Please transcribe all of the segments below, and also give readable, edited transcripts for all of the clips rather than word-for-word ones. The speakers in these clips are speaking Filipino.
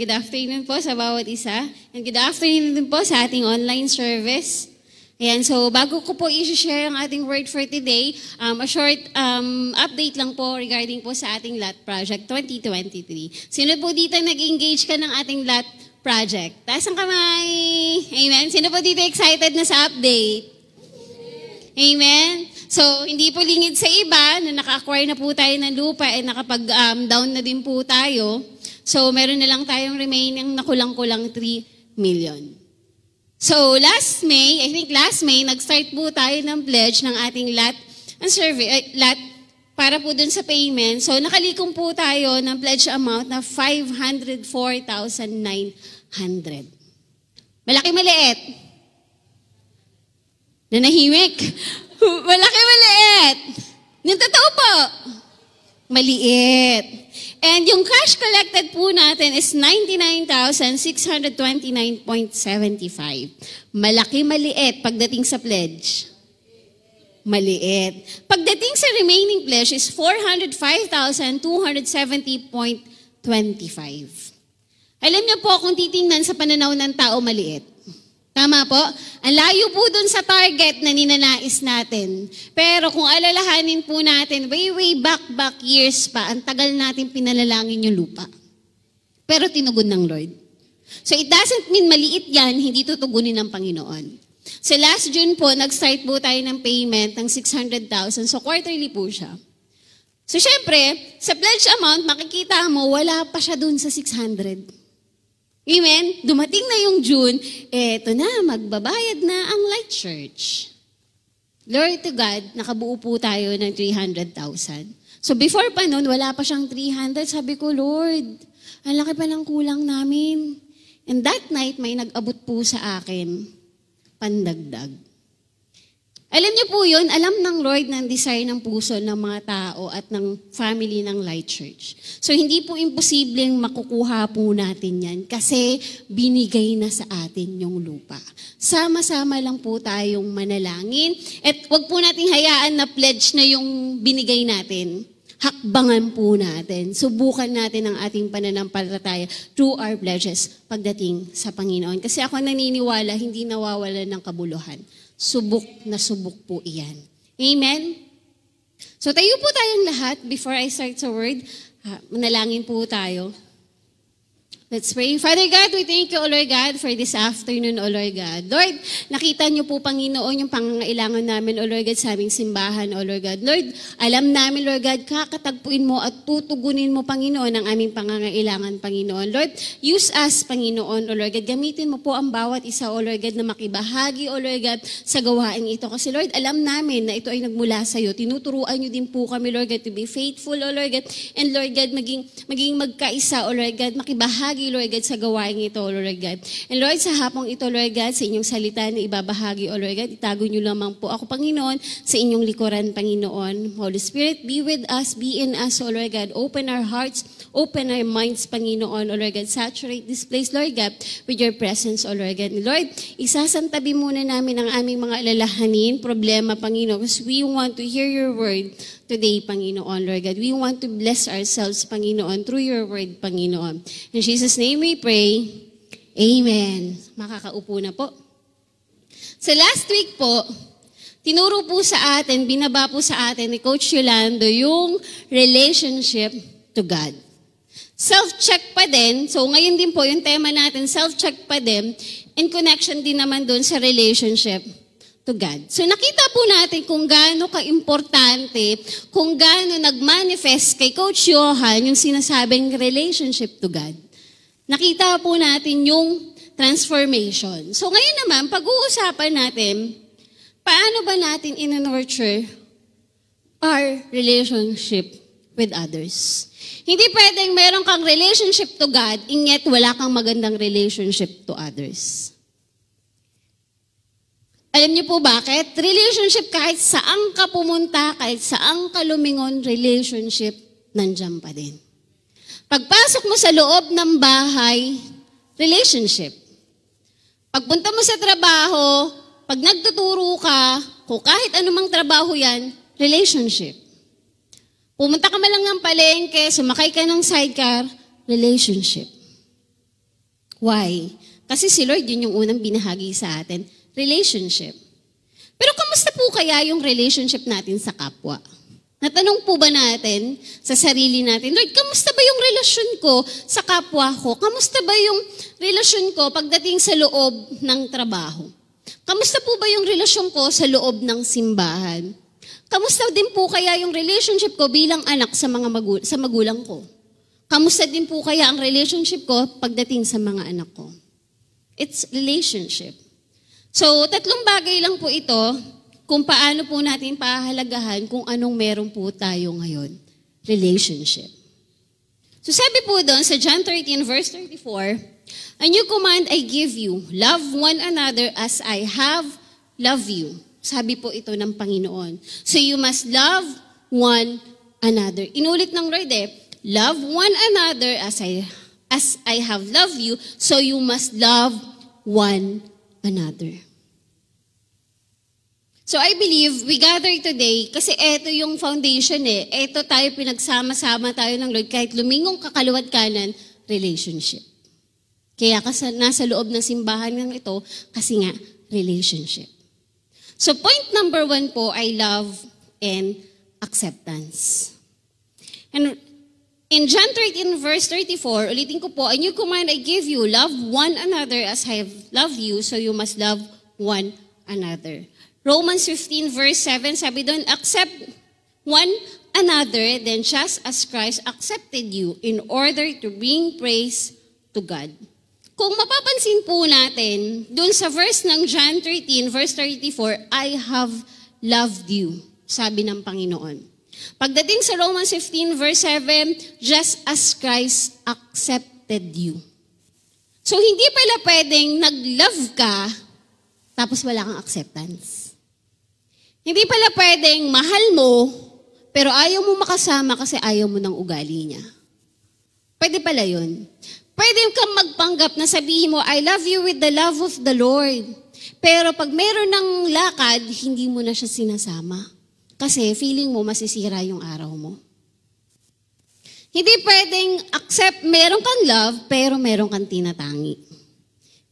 good afternoon po sa bawat isa. And good afternoon din po sa ating online service. Ayan, so bago ko po i-share ang ating word for today, a short update lang po regarding po sa ating LAT Project 2023. Sino po dito nag-engage ka ng ating LAT Project? Taas ang kamay! Amen? Sino po dito excited na sa update? Amen? So, hindi po lingid sa iba na naka-acquire na po tayo ng lupa at nakapag-down na din po tayo. So, meron na lang tayong remaining na kulang-kulang 3 million. So, last May, nag-start po tayo ng pledge ng ating LAT para po dun sa payment. So, nakalikom po tayo ng pledge amount na 504,900. Malaki maliit? Nanahimik? Malaki maliit? Yung totoo po? Maliit. And yung cash collected po natin is 99,629.75. Malaki maliit pagdating sa pledge? Maliit. Pagdating sa remaining pledge is 405,270.25. Alam niyo po kung titingnan sa pananaw ng tao maliit. Tama po? Ang layo po dun sa target na ninanais natin. Pero kung alalahanin po natin, way back years pa, ang tagal natin pinalalangin yung lupa. Pero tinugon ng Lord. So it doesn't mean maliit yan, hindi tutugunin ng Panginoon. So last June po, nag-start po tayo ng payment ng 600,000. So quarterly po siya. So syempre, sa pledge amount, makikita mo, wala pa siya dun sa 600. Amen? Dumating na yung June, eto na, magbabayad na ang Light Church. Glory to God, nakabuo po tayo ng 300,000. So before pa nun, wala pa siyang 300. Sabi ko, Lord, ang laki pa ng kulang namin. And that night, may nag-abot po sa akin, pandagdag. Alam niyo po yun, alam ng Lord ng desire ng puso ng mga tao at ng family ng Light Church. So hindi po imposibleng makukuha po natin yan kasi binigay na sa atin yung lupa. Sama-sama lang po tayong manalangin at wag po nating hayaan na pledge na yung binigay natin. Hakbangan po natin. Subukan natin ang ating pananampalataya through our pledges pagdating sa Panginoon. Kasi ako naniniwala, hindi nawawalan ng kabuluhan. Subok na subok po iyan. Amen? So tayo po tayong lahat before I start sa word. Manalangin po tayo. Let's pray. Father God, we thank you, O Lord God, for this afternoon, O Lord God. Lord, nakita niyo po, Panginoon, yung pangangailangan namin, O Lord God, sa aming simbahan, O Lord God. Lord, alam namin, Lord God, kakatagpuin mo at tutugunin mo, Panginoon, ang aming pangangailangan, Panginoon. Lord, use us, Panginoon, O Lord God. Gamitin mo po ang bawat isa, O Lord God, na makibahagi, O Lord God, sa gawain ito. Kasi, Lord, alam namin na ito ay nagmula sa iyo. Tinuturuan niyo din po kami, Lord God, to be faithful, O Lord God. And, Lord God, maging magkaisa, O Lord God, makibahagi, Lord God, sa gawain ito, Lord God. And Lord, sa hapong ito, Lord God, sa inyong salita na ibabahagi, O Lord God, itago niyo lamang po ako, Panginoon, sa inyong likuran, Panginoon. Holy Spirit, be with us, be in us, O Lord God. Open our hearts, open our minds, Panginoon, O Lord God. Saturate this place, Lord God, with your presence, O Lord God. And Lord, isasantabi muna namin ang aming mga alalahanin, problema, Panginoon, because we want to hear your word today, Panginoon, Lord God. We want to bless ourselves, Panginoon, through your word, Panginoon. In Jesus' name we pray. Amen. Makakaupo na po. So last week po, tinuro po sa atin, binaba po sa atin ni Coach Yolando yung relationship to God. Self-check pa din. So ngayon din po, yung tema natin, self-check pa din, in connection din naman doon sa relationship to God. So nakita po natin kung gaano ka-importante, kung gaano nag-manifest kay Coach Johan yung sinasabing relationship to God. Nakita po natin yung transformation. So ngayon naman, pag-uusapan natin, paano ba natin in-nurture our relationship with others? Hindi pwedeng meron kang relationship to God, and yet wala kang magandang relationship to others. Alam niyo po bakit? Relationship kahit saan ka pumunta, kahit saan ka lumingon, relationship, nandiyan pa din. Pagpasok mo sa loob ng bahay, relationship. Pagpunta mo sa trabaho, pag nagtuturo ka, kung kahit anumang trabaho yan, relationship. Pumunta ka man lang ng palengke, sumakay ka ng sidecar, relationship. Why? Kasi si Lord, yun yung unang binahagi sa atin, relationship. Pero kamusta po kaya yung relationship natin sa kapwa? Natanong po ba natin sa sarili natin, Lord, kamusta ba yung relasyon ko sa kapwa ko? Kamusta ba yung relasyon ko pagdating sa loob ng trabaho? Kamusta po ba yung relasyon ko sa loob ng simbahan? Kamusta din po kaya yung relationship ko bilang anak sa sa magulang ko? Kamusta din po kaya ang relationship ko pagdating sa mga anak ko? It's relationship. So, 3 bagay lang po ito kung paano po natin pahalagahan kung anong meron po tayo ngayon. Relationship. So, sabi po doon sa John 13 verse 34, "A new command I give you, love one another as I have loved you." Sabi po ito ng Panginoon. So, you must love one another. Inulit ng Lord love one another as I have loved you, so you must love one another. So I believe we gather today kasi ito yung foundation Ito tayo pinagsama-sama tayo ng Lord kahit lumingong kakaliwat kanan, relationship. Kaya nasa loob ng simbahan ng ito kasi nga, relationship. So point number 1 po ay love and acceptance. And in John 13 verse 34, ulitin ko po, "A new command I give you, love one another as I have loved you, so you must love one another." Romans 15 verse 7, sabi doon, "Accept one another, then just as Christ accepted you in order to bring praise to God." Kung mapapansin po natin, doon sa verse ng John 13 verse 34, "I have loved you," sabi ng Panginoon. Pagdating sa Romans 15 verse 7, "Just as Christ accepted you." So hindi pala pwedeng nag-love ka, tapos wala kang acceptance. Hindi pala pwedeng mahal mo, pero ayaw mo makasama kasi ayaw mo ng ugali niya. Pwede pala yun. Pwede kang magpanggap na sabihin mo, "I love you with the love of the Lord." Pero pag meron ng lakad, hindi mo na siya sinasama. Kasi feeling mo masisira yung araw mo. Hindi pwedeng meron kang love, pero meron kang tinatangi.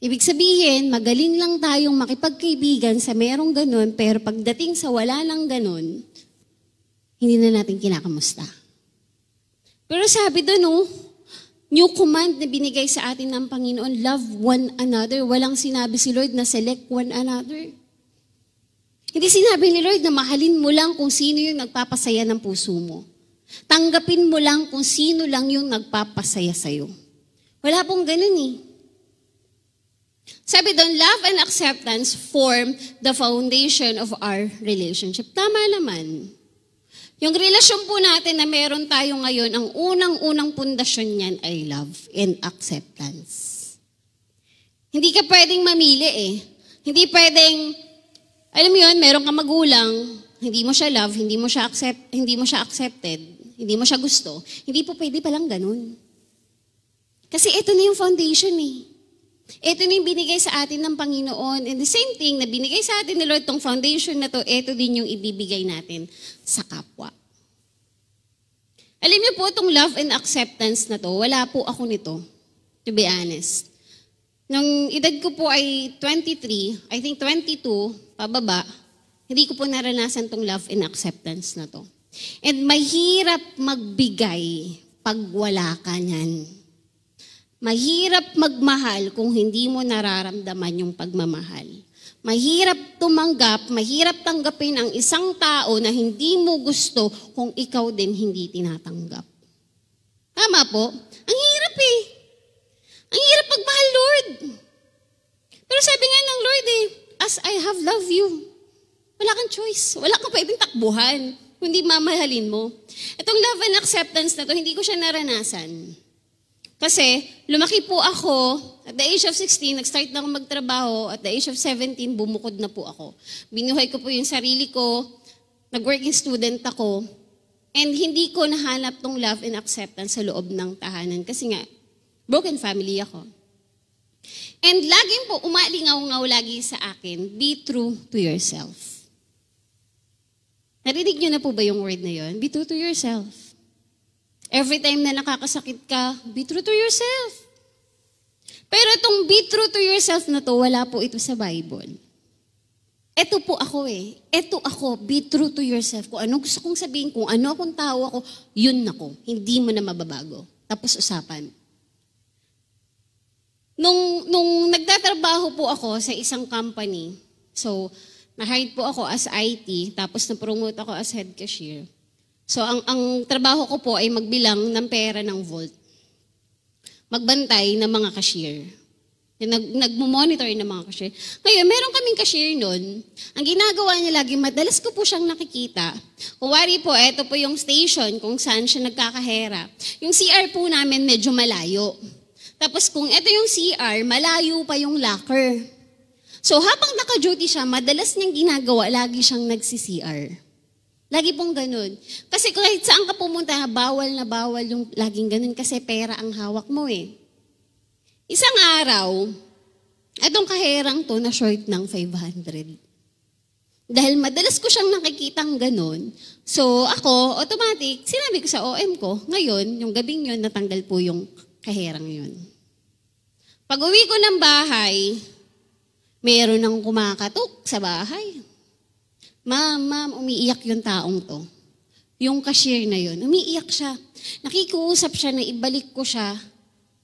Ibig sabihin, magaling lang tayong makipagkaibigan sa merong ganun, pero pagdating sa wala ng ganun, hindi na natin kinakamusta. Pero sabi doon, new command na binigay sa atin ng Panginoon, love one another. Walang sinabi si Lord na select one another. Hindi sinabi ni Lord na mahalin mo lang kung sino yung nagpapasaya ng puso mo. Tanggapin mo lang kung sino lang yung nagpapasaya sa'yo. Wala pong ganun Sabi doon, love and acceptance form the foundation of our relationship. Tama naman. Yung relasyon po natin na meron tayo ngayon, ang unang-unang pundasyon niyan ay love and acceptance. Hindi ka pwedeng mamili Hindi pwedeng, alam mo yun, meron ka magulang, hindi mo siya love, hindi mo siya accepted, hindi mo siya gusto. Hindi po pwede palang ganun. Kasi ito na yung foundation Ito na yung binigay sa atin ng Panginoon. And the same thing na binigay sa atin ni Lord, tong foundation na to, ito din yung ibibigay natin sa kapwa. Alam niyo po, itong love and acceptance na to, wala po ako nito, to be honest. Nung edad ko po ay 23, I think 22, pababa, hindi ko po naranasan tong love and acceptance na to. And mahirap magbigay pag wala ka niyan. Mahirap magmahal kung hindi mo nararamdaman yung pagmamahal. Mahirap tumanggap, mahirap tanggapin ang isang tao na hindi mo gusto kung ikaw din hindi tinatanggap. Tama po? Ang hirap Ang hirap magmahal, Lord. Pero sabi nga ng Lord as I have loved you. Wala kang choice. Wala kang pwedeng takbuhan, kundi mamahalin mo. Itong love and acceptance na to, hindi ko siya naranasan. Kasi lumaki po ako, at the age of 16, nag-start na ako magtrabaho, at the age of 17, bumukod na po ako. Binuhay ko po yung sarili ko, nag-working student ako, and hindi ko nahanap tong love and acceptance sa loob ng tahanan. Kasi nga, broken family ako. And laging po umalingaw-ngaw lagi sa akin, be true to yourself. Narinig niyo na po ba yung word na yun? Be true to yourself. Every time na nakakasakit ka, be true to yourself. Pero itong be true to yourself na to, wala po ito sa Bible. Ito po ako eh. Ito ako, be true to yourself. Kung ano gusto kong sabihin, kung ano akong tao ako, yun ako. Hindi mo na mababago. Tapos usapan. Nung nagtatrabaho po ako sa isang company, so na-hired po ako as IT, tapos na-promote ako as head cashier. So ang trabaho ko po ay magbilang ng pera ng vault. Magbantay ng mga cashier. Nagmo-monitor ng mga cashier. Ngayon, meron kaming cashier nun. Ang ginagawa niya lagi, madalas ko po siyang nakikita. Kung wari po, eto po yung station kung saan siya nagkakahera. Yung CR po namin medyo malayo. Tapos kung eto yung CR, malayo pa yung locker. So habang naka-duty siya, madalas niyang ginagawa, lagi siyang nagsi-CR. Lagi pong ganun. Kasi kahit saan ka pumunta, bawal na bawal yung laging ganun kasi pera ang hawak mo eh. Isang araw, itong kaherang to na short ng 500. Dahil madalas ko siyang nakikitang ganun, so ako, automatic, sinabi ko sa OM ko, ngayon, yung gabing yun, natanggal po yung kaherang yun. Pag uwi ko ng bahay, meron nang kumakatok sa bahay. Ma'am, umiiyak yung taong to. Yung cashier na yun, umiiyak siya. Nakikiusap siya na ibalik ko siya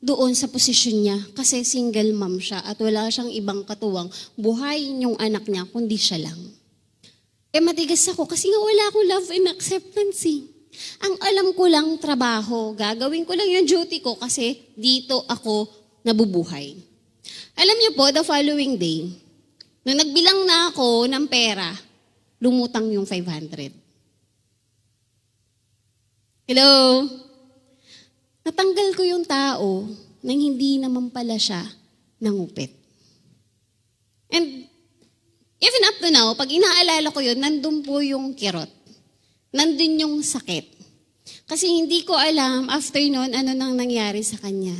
doon sa posisyon niya kasi single mom siya at wala siyang ibang katuwang buhayin yung anak niya kundi siya lang. Matigas ako kasi nga wala akong love and acceptance eh. Ang alam ko lang trabaho, gagawin ko lang yung duty ko kasi dito ako nabubuhay. Alam niyo po, the following day, nung nagbilang na ako ng pera, lumutang yung 500. Hello? Natanggal ko yung tao nang hindi naman pala siya nangupit. And even up to now, pag inaalala ko yun, nandun po yung kirot. Nandun yung sakit. Kasi hindi ko alam after nun ano nang nangyari sa kanya.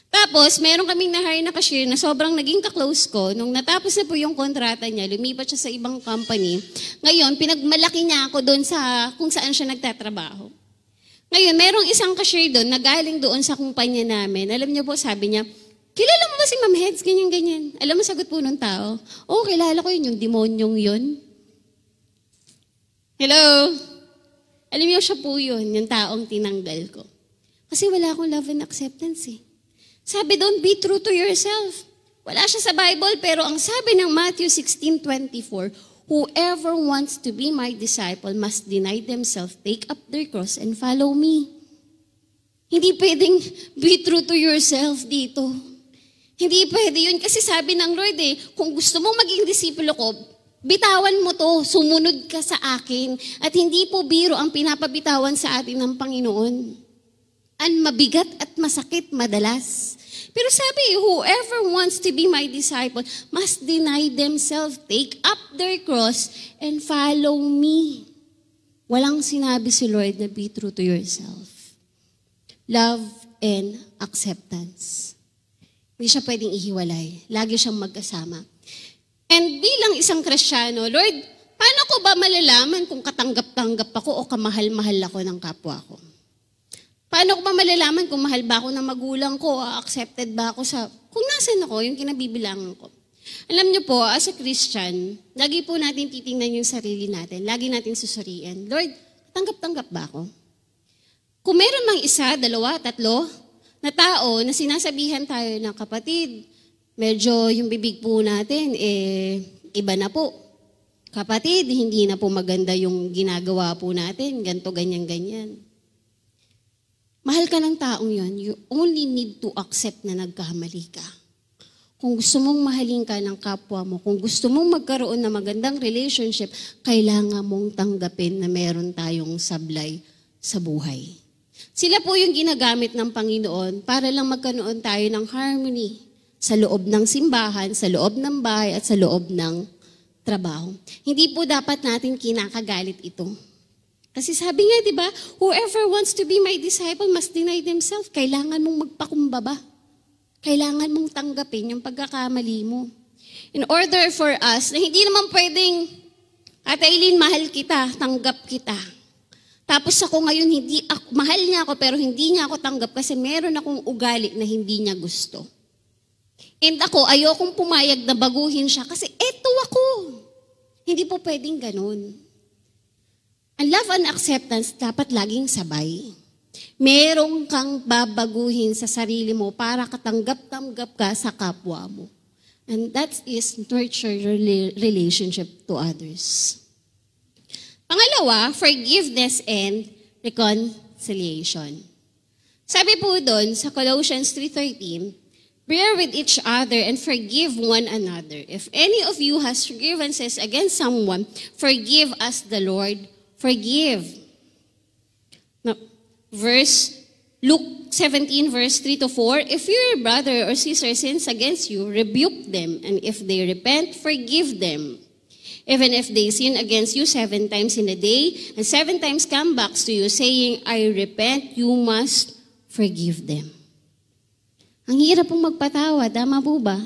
Tapos, meron kaming na-hire na cashier na sobrang naging ka-close ko. Nung natapos na po yung kontrata niya, lumipat siya sa ibang company. Ngayon, pinagmalaki niya ako doon sa kung saan siya nagtatrabaho. Ngayon, merong isang cashier doon na galing doon sa kumpanya namin. Alam niyo po, sabi niya, kilala mo ba si Ma'am Heads? Ganyan-ganyan. Alam mo, sagot po nung tao, oh, kilala ko yun, yung demonyong yun. Hello? Alam niyo, siya po yun, yung taong tinanggal ko. Kasi wala akong love and acceptance eh. Sabi doon, be true to yourself. Wala siya sa Bible, pero ang sabi ng Matthew 16:24, whoever wants to be my disciple must deny themselves, take up their cross, and follow me. Hindi pwedeng be true to yourself dito. Hindi pwede yun kasi sabi ng Lord kung gusto mong maging disipulo ko, bitawan mo to, sumunod ka sa akin. At hindi po biro ang pinapabitawan sa atin ng Panginoon. Ang mabigat at masakit madalas. Pero sabi, whoever wants to be my disciple must deny themselves, take up their cross, and follow me. Walang sinabi si Lord na be true to yourself. Love and acceptance. Hindi siya pwedeng ihiwalay. Lagi siyang magkasama. And bilang isang Kristiyano, Lord, paano ko ba malalaman kung katanggap-tanggap ako o kamahal-mahal ako ng kapwa ko? Paano ko ba malalaman kung mahal ba ako ng magulang ko o accepted ba ako sa, kung nasan ako, yung kinabibilangan ko. Alam niyo po, as a Christian, lagi po natin titingnan yung sarili natin. Lagi natin susuriin, Lord, tanggap-tanggap ba ako? Kung meron mang isa, dalawa, tatlo, na tao na sinasabihan tayo ng kapatid, medyo yung bibig po natin, iba na po. Kapatid, hindi na po maganda yung ginagawa po natin, ganto, ganyan, ganyan. Mahal ka ng taong yun, you only need to accept na nagkamali ka. Kung gusto mong mahalin ka ng kapwa mo, kung gusto mong magkaroon ng magandang relationship, kailangan mong tanggapin na meron tayong sablay sa buhay. Sila po yung ginagamit ng Panginoon para lang magkaroon tayo ng harmony sa loob ng simbahan, sa loob ng bahay, at sa loob ng trabaho. Hindi po dapat natin kinakagalit ito. Kasi sabi nga, di ba, whoever wants to be my disciple must deny themselves. Kailangan mong magpakumbaba. Kailangan mong tanggapin yung pagkakamali mo. In order for us, na hindi naman pwedeng, Ate Eileen, mahal kita, tanggap kita. Tapos ako ngayon, mahal niya ako, pero hindi niya ako tanggap kasi meron akong ugali na hindi niya gusto. And ako, ayokong pumayag na baguhin siya kasi eto ako. Hindi po pwedeng ganun. Ang love and acceptance dapat laging sabay. Merong kang babaguhin sa sarili mo para katanggap-tanggap ka sa kapwa mo. And that is nurture your relationship to others. Pangalawa, forgiveness and reconciliation. Sabi po doon sa Colossians 3:13, bear with each other and forgive one another. If any of you has grievances against someone, forgive as the Lord forgive. Now, Luke 17, verse 3-4, if your brother or sister sins against you, rebuke them, and if they repent, forgive them. Even if they sin against you 7 times in a day, and 7 times come back to you, saying, I repent, you must forgive them. Ang hirap pong magpatawad, tama po ba?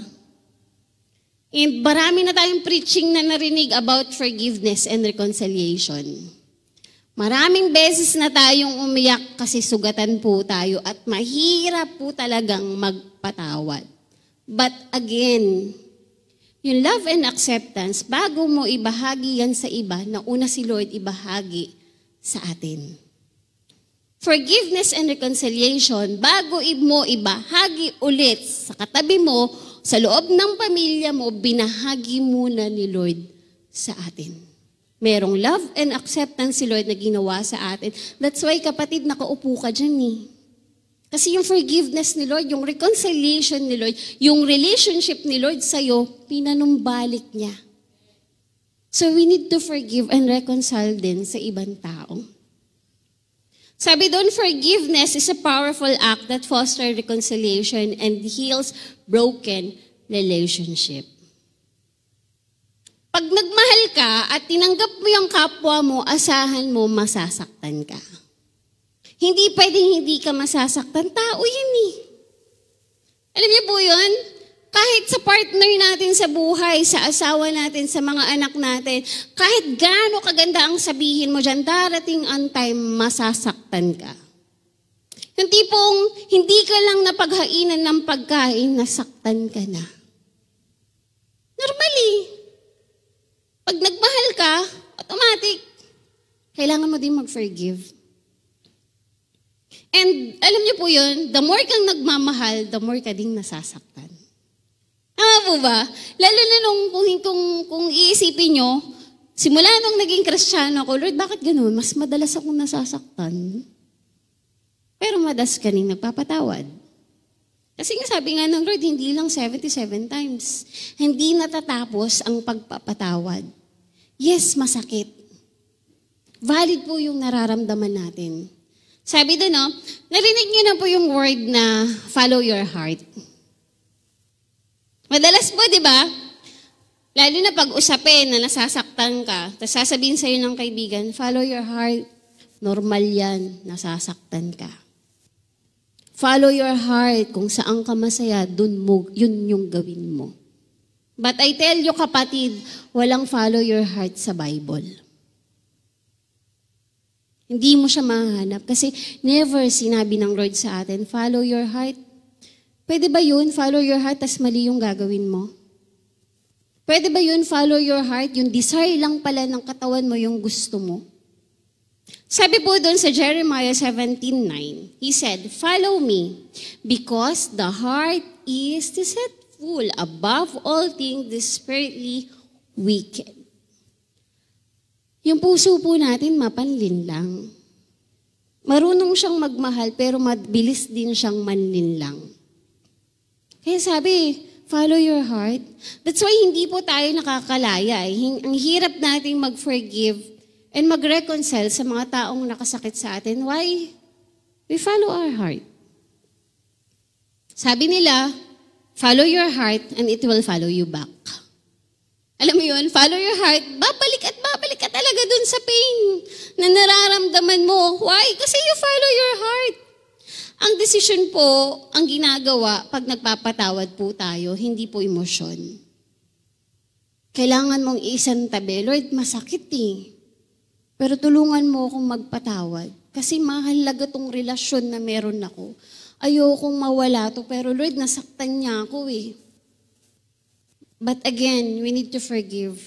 And marami na tayong preaching na narinig about forgiveness and reconciliation. Maraming beses na tayong umiyak kasi sugatan po tayo at mahirap po talagang magpatawad. But again, yung love and acceptance, bago mo ibahagi yan sa iba, nauna si Lord ibahagi sa atin. Forgiveness and reconciliation, bago mo ibahagi ulit sa katabi mo, sa loob ng pamilya mo, binahagi muna ni Lord sa atin. Merong love and acceptance si Lord na ginawa sa atin. That's why kapatid, nakaupo ka dyan eh. Kasi yung forgiveness ni Lord, yung reconciliation ni Lord, yung relationship ni Lord sa'yo, pinanumbalik niya. So we need to forgive and reconcile din sa ibang tao. Sabi doon, forgiveness is a powerful act that fosters reconciliation and heals broken relationship. Pag nagmahal ka at tinanggap mo yung kapwa mo, asahan mo, masasaktan ka. Hindi pwedeng hindi ka masasaktan. Tao yan eh. Alam niyo po yun? Kahit sa partner natin sa buhay, sa asawa natin, sa mga anak natin, kahit gaano kaganda ang sabihin mo dyan, darating ang time, masasaktan ka. Yung tipong hindi ka lang napaghainan ng pagkain, nasaktan ka na. Normally. Pag nagmahal ka, automatic, kailangan mo din mag-forgive. And alam niyo po yun, the more kang nagmamahal, the more ka ding nasasaktan. Tama po ba? Lalo na kung iisipin nyo, simula nung naging Kristiyano ako, Lord, bakit ganun? Mas madalas akong nasasaktan. Pero madalas ka rin nagpapatawad. Kasi nga sabi nga ng Lord, hindi lang 77 times. Hindi natatapos ang pagpapatawad. Yes, masakit. Valid po yung nararamdaman natin. Sabi doon, no, narinig niyo na po yung word na follow your heart. Madalas po, di ba? Lalo na pag usapin na nasasaktan ka, tapos sasabihin sa'yo ng kaibigan, follow your heart. Normal yan, nasasaktan ka. Follow your heart. Kung saan ka masaya, yun yung gawin mo. But I tell you, kapatid, walang follow your heart sa Bible. Hindi mo siya mahanap kasi never sinabi ng Lord sa atin, follow your heart. Pwede ba yun, follow your heart, tas mali yung gagawin mo? Pwede ba yun, follow your heart, yung desire lang pala ng katawan mo yung gusto mo? Sabi po doon sa Jeremiah 17:9, he said, follow me, because the heart is deceitful above all things, desperately wicked. Yung puso po natin, mapanlin lang. Marunong siyang magmahal, pero mabilis din siyang manlinlang. Kaya sabi, follow your heart. That's why hindi po tayo nakakalaya. Ang hirap nating mag-forgive and mag-reconcile sa mga taong nakasakit sa atin. Why? We follow our heart. Sabi nila, follow your heart and it will follow you back. Alam mo yun, follow your heart, babalik ka talaga dun sa pain na nararamdaman mo. Why? Kasi you follow your heart. Ang desisyon po, ang ginagawa pag nagpapatawad po tayo, hindi po emosyon. Kailangan mong isang tabi, Lord, masakit eh. Pero tulungan mo akong magpatawad. Kasi mahalaga tong relasyon na meron ako. Ayokong mawala to, pero Lord, nasaktan niya ako eh. But again, we need to forgive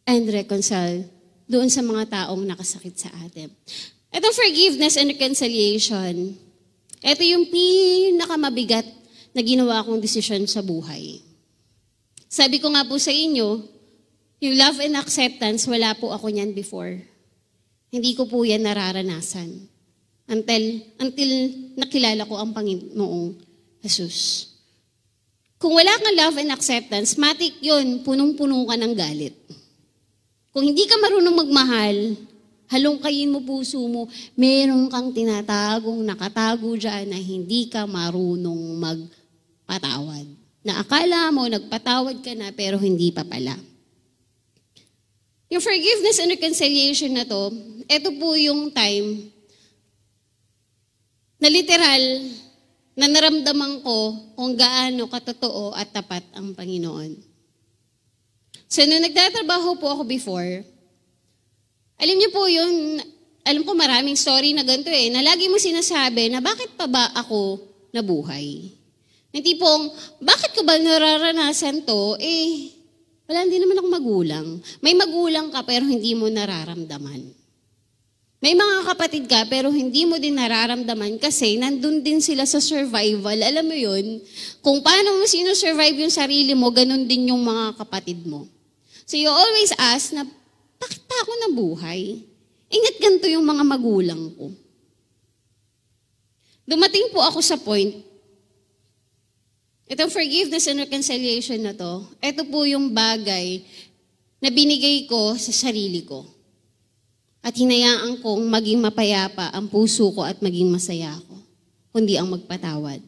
and reconcile doon sa mga taong nakasakit sa atin. Itong forgiveness and reconciliation, ito yung pinakamabigat na ginawa kong desisyon sa buhay. Sabi ko nga po sa inyo, yung love and acceptance, wala po ako niyan before. Hindi ko po yan nararanasan. Until nakilala ko ang Panginoong Jesus. Kung wala kang love and acceptance, matik yun, punong-puno ka ng galit. Kung hindi ka marunong magmahal, halongkayin mo puso mo, meron kang tinatagong nakatago dyan na hindi ka marunong magpatawad. Na akala mo, nagpatawad ka na, pero hindi pa pala. Yung forgiveness and reconciliation na to, ito po yung time na literal, na naramdaman ko kung gaano katotoo at tapat ang Panginoon. So, nung nagtatrabaho po ako before, alam niyo po yun, alam ko maraming story na ganito na lagi mo sinasabi na bakit pa ba ako nabuhay? Na tipong, bakit ko ba nararanasan to? Wala, hindi naman ako magulang. May magulang ka pero hindi mo nararamdaman. May mga kapatid ka pero hindi mo din nararamdaman kasi nandun din sila sa survival. Alam mo yun, kung paano mo sino-survive yung sarili mo, ganun din yung mga kapatid mo. So you always ask na, bakit pa ako nabuhay? Ingat ganito yung mga magulang ko. Dumating po ako sa point, itong forgiveness and reconciliation na to, ito po yung bagay na binigay ko sa sarili ko. At hinayaan kong maging mapayapa ang puso ko at maging masaya ako, kundi ang magpatawad.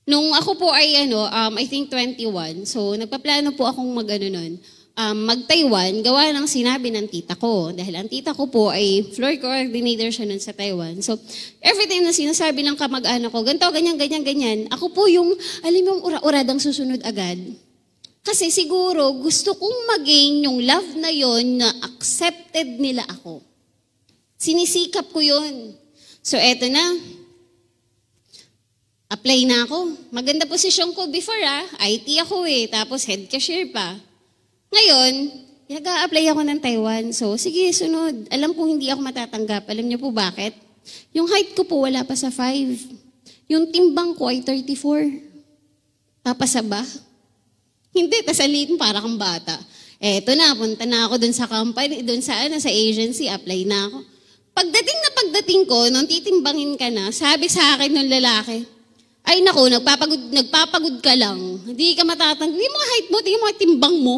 Nung ako po ay I think 21, so nagpaplano po akong mag-Taiwan, gawa ng sinabi ng tita ko. Dahil ang tita ko po ay floor coordinator siya nun sa Taiwan. So, every time na sinasabi ng kamag-anak ko, ganito, ganyan, ako po yung, alam mo yung ura-uradang susunod agad. Kasi siguro gusto kong maging yung love na yon na accepted nila ako. Sinisikap ko yon. So eto na. Apply na ako. Maganda posisyon ko before IT ako tapos head cashier pa. Ngayon, nag-a-apply ako ng Taiwan. So sige, sunod. Alam kong hindi ako matatanggap. Alam niyo po bakit? Yung height ko po wala pa sa 5. Yung timbang ko ay 34. Papasa ba? Hindi, tas alitin para kang bata. Eto na, punta na ako dun sa company, dun sa agency, apply na ako. Pagdating ko, nung titimbangin ka na, sabi sa akin ng lalaki, ay naku, nagpapagod ka lang. Hindi ka matatang, hindi mo height mo, hindi mo timbang mo.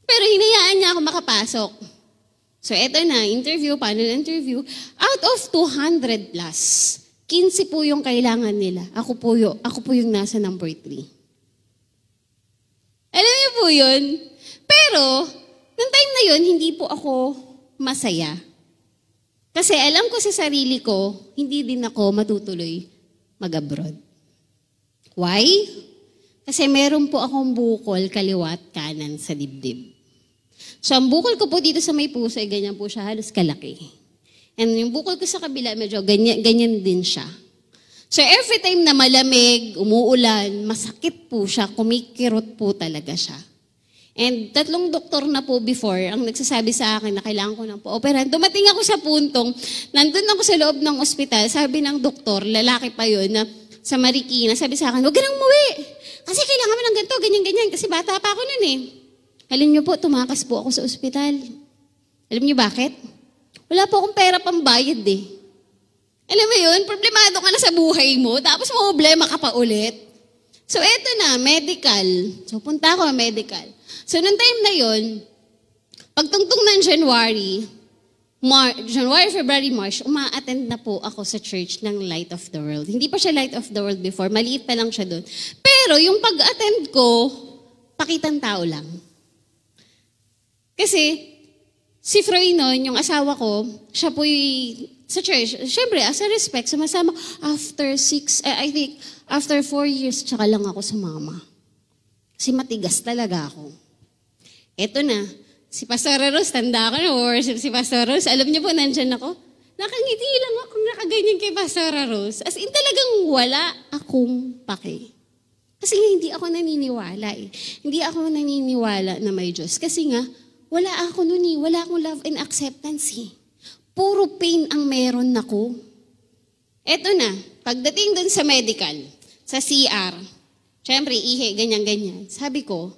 Pero hinayaan niya ako makapasok. So eto na, panel interview, out of 200 plus, 15 po yung kailangan nila. Ako po yung nasa number 3. Alam niyo po yun? Pero, nung time na yun, hindi po ako masaya. Kasi alam ko sa sarili ko, hindi din ako matutuloy mag-abroad. Why? Kasi meron po akong bukol kaliwat kanan sa dibdib. So, ang bukol ko po dito sa may puso, ay ganyan po siya, halos kalaki. And yung bukol ko sa kabila, medyo ganyan din siya. So every time na malamig, umuulan, masakit po siya, kumikirot po talaga siya. And 3 doktor na po before ang nagsasabi sa akin na kailangan ko nang po-operahan. Dumating ako sa puntong, nandun ako sa loob ng ospital, sabi ng doktor, lalaki pa yun, na sa Marikina, sabi sa akin, huwag ka nang umuwi. Kasi kailangan mo ng ganito, ganyan, kasi bata pa ako nun Alam niyo po, tumakas po ako sa ospital. Alam niyo bakit? Wala po akong pera pambayad Alam mo yun, problemado ka na sa buhay mo, tapos problema ka pa ulit. So, eto na, medical. So, punta ako medical. So, nung time na yun, pagtungtong ng January, February, March, uma-attend na po ako sa church ng Light of the World. Hindi pa siya Light of the World before, maliit pa lang siya doon. Pero yung pag-attend ko, pakitang tao lang. Kasi, si Froy noon, yung asawa ko, siya po sa church, syempre, as a respect, sumasama, after 4 years, tsaka lang ako sumama. Kasi matigas talaga ako. Eto na, si Pastor Rose, tanda ko na worship si Pastor Rose, alam niyo po, nandyan ako, nakangiti lang ako, nakaganyan kay Pastor Rose. As in, talagang wala akong pake. Kasi nga hindi ako naniniwala eh. Hindi ako naniniwala na may Diyos. Kasi nga, wala ako nun eh. Wala akong love and acceptance eh. Puro pain ang meron ako. Eto na, pagdating dun sa medical, sa CR, syempre, ihe, ganyan-ganyan. Sabi ko,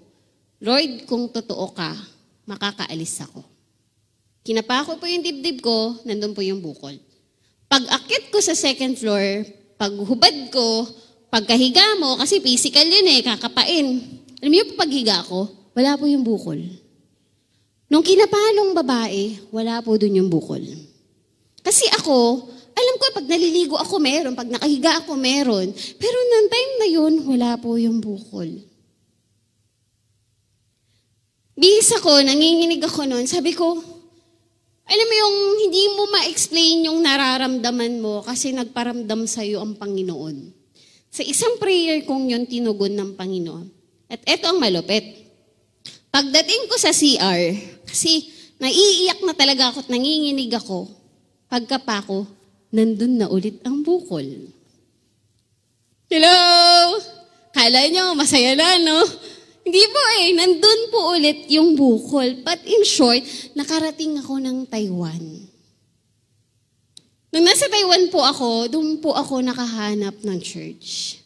Lord, kung totoo ka, makakaalis ako. Kinapa ko po yung dibdib ko, nandun po yung bukol. Pag-akit ko sa second floor, paghubad ko, pagkahiga mo, kasi physical yun eh, kakapain. Alam niyo po paghiga ko, wala po yung bukol. Nung kinapalong babae, wala po dun yung bukol. Kasi ako, alam ko pag naliligo ako meron, pag nakahiga ako meron. Pero nung time na yun, wala po yung bukol. Bihis ako, nanginginig ako noon, sabi ko, alam mo yung hindi mo ma-explain yung nararamdaman mo kasi nagparamdam sa'yo ang Panginoon. Sa isang prayer kong yun tinugon ng Panginoon. At eto ang malupit. Pagdating ko sa CR, kasi naiiyak na talaga ako at nanginginig ako, pagkapa ko, nandun na ulit ang bukol. Hello! Kala nyo, masaya na, no? Hindi po eh, nandun po ulit yung bukol. But in short, nakarating ako ng Taiwan. Nung nasa Taiwan po ako, doon po ako nakahanap ng church.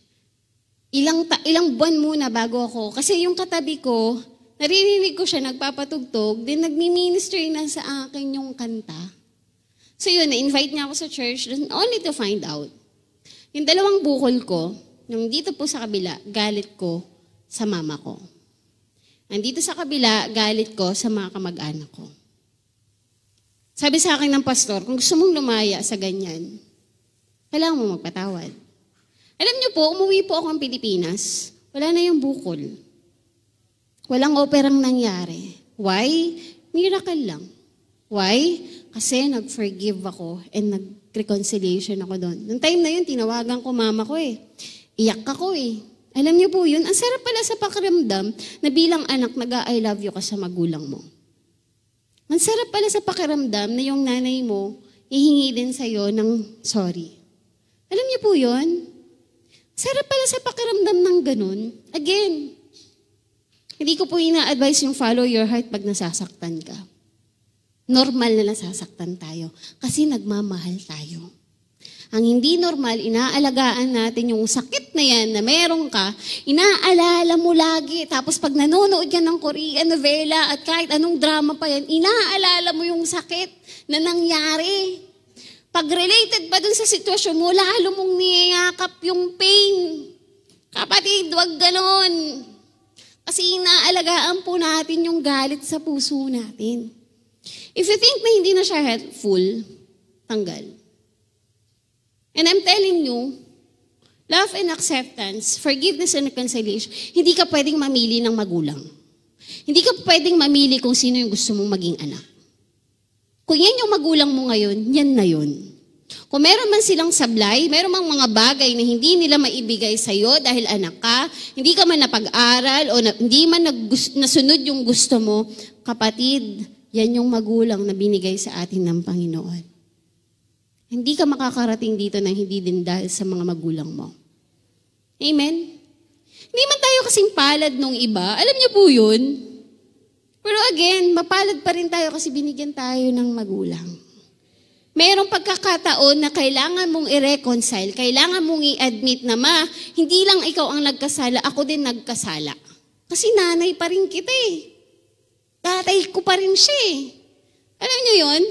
Ilang buwan muna bago ako. Kasi yung katabi ko, naririnig ko siya nagpapatugtog, then nagmi-minister na sa akin yung kanta. So yun, na-invite niya ako sa church, only to find out. Yung dalawang bukol ko, nung dito po sa kabila, galit ko sa mama ko. Nandito sa kabila, galit ko sa mga kamag-anak ko. Sabi sa akin ng pastor, kung gusto mong lumaya sa ganyan, kailangan mo magpatawad. Alam niyo po, umuwi po ako ng Pilipinas, wala na yung bukol. Walang operang nangyari. Why? Miracle lang. Why? Kasi nag-forgive ako and nag-reconciliation ako doon. Noong time na yun, tinawagan ko mama ko eh. Iyak ako eh. Alam niyo po yun, ang sarap pala sa pakiramdam na bilang anak nag-I love you ka sa magulang mo. Ang sarap pala sa pakiramdam na yung nanay mo hihingi din sa'yo ng sorry. Alam niyo po yun? Sarap pala sa pakiramdam ng ganun. Again, hindi ko po ina-advise yung follow your heart pag nasasaktan ka. Normal na nasasaktan tayo kasi nagmamahal tayo. Ang hindi normal, inaalagaan natin yung sakit na yan na meron ka, inaalala mo lagi. Tapos pag nanonood yan ng Korean novela at kahit anong drama pa yan, inaalala mo yung sakit na nangyari. Pag related pa dun sa sitwasyon mo, lalo mong niyayakap yung pain. Kapatid, wag ganon. Kasi inaalagaan po natin yung galit sa puso natin. If you think na hindi na siya helpful, tanggal. And I'm telling you, love and acceptance, forgiveness and reconciliation, hindi ka pwedeng mamili ng magulang. Hindi ka pwedeng mamili kung sino yung gusto mong maging anak. Kung yan yung magulang mo ngayon, yan na yun. Kung meron man silang sablay, meron mang mga bagay na hindi nila maibigay sa'yo dahil anak ka, hindi ka man napag-aral o hindi man nasunod yung gusto mo, kapatid, yan yung magulang na binigay sa atin ng Panginoon. Hindi ka makakarating dito nang hindi din dahil sa mga magulang mo. Amen? Hindi man tayo kasing palad nung iba. Alam niyo po yun. Pero again, mapalad pa rin tayo kasi binigyan tayo ng magulang. Mayroong pagkakataon na kailangan mong i-reconcile, kailangan mong i-admit na hindi lang ikaw ang nagkasala, ako din nagkasala. Kasi nanay pa rin kita eh. Tatay ko pa rin siya eh. Alam niyo yun?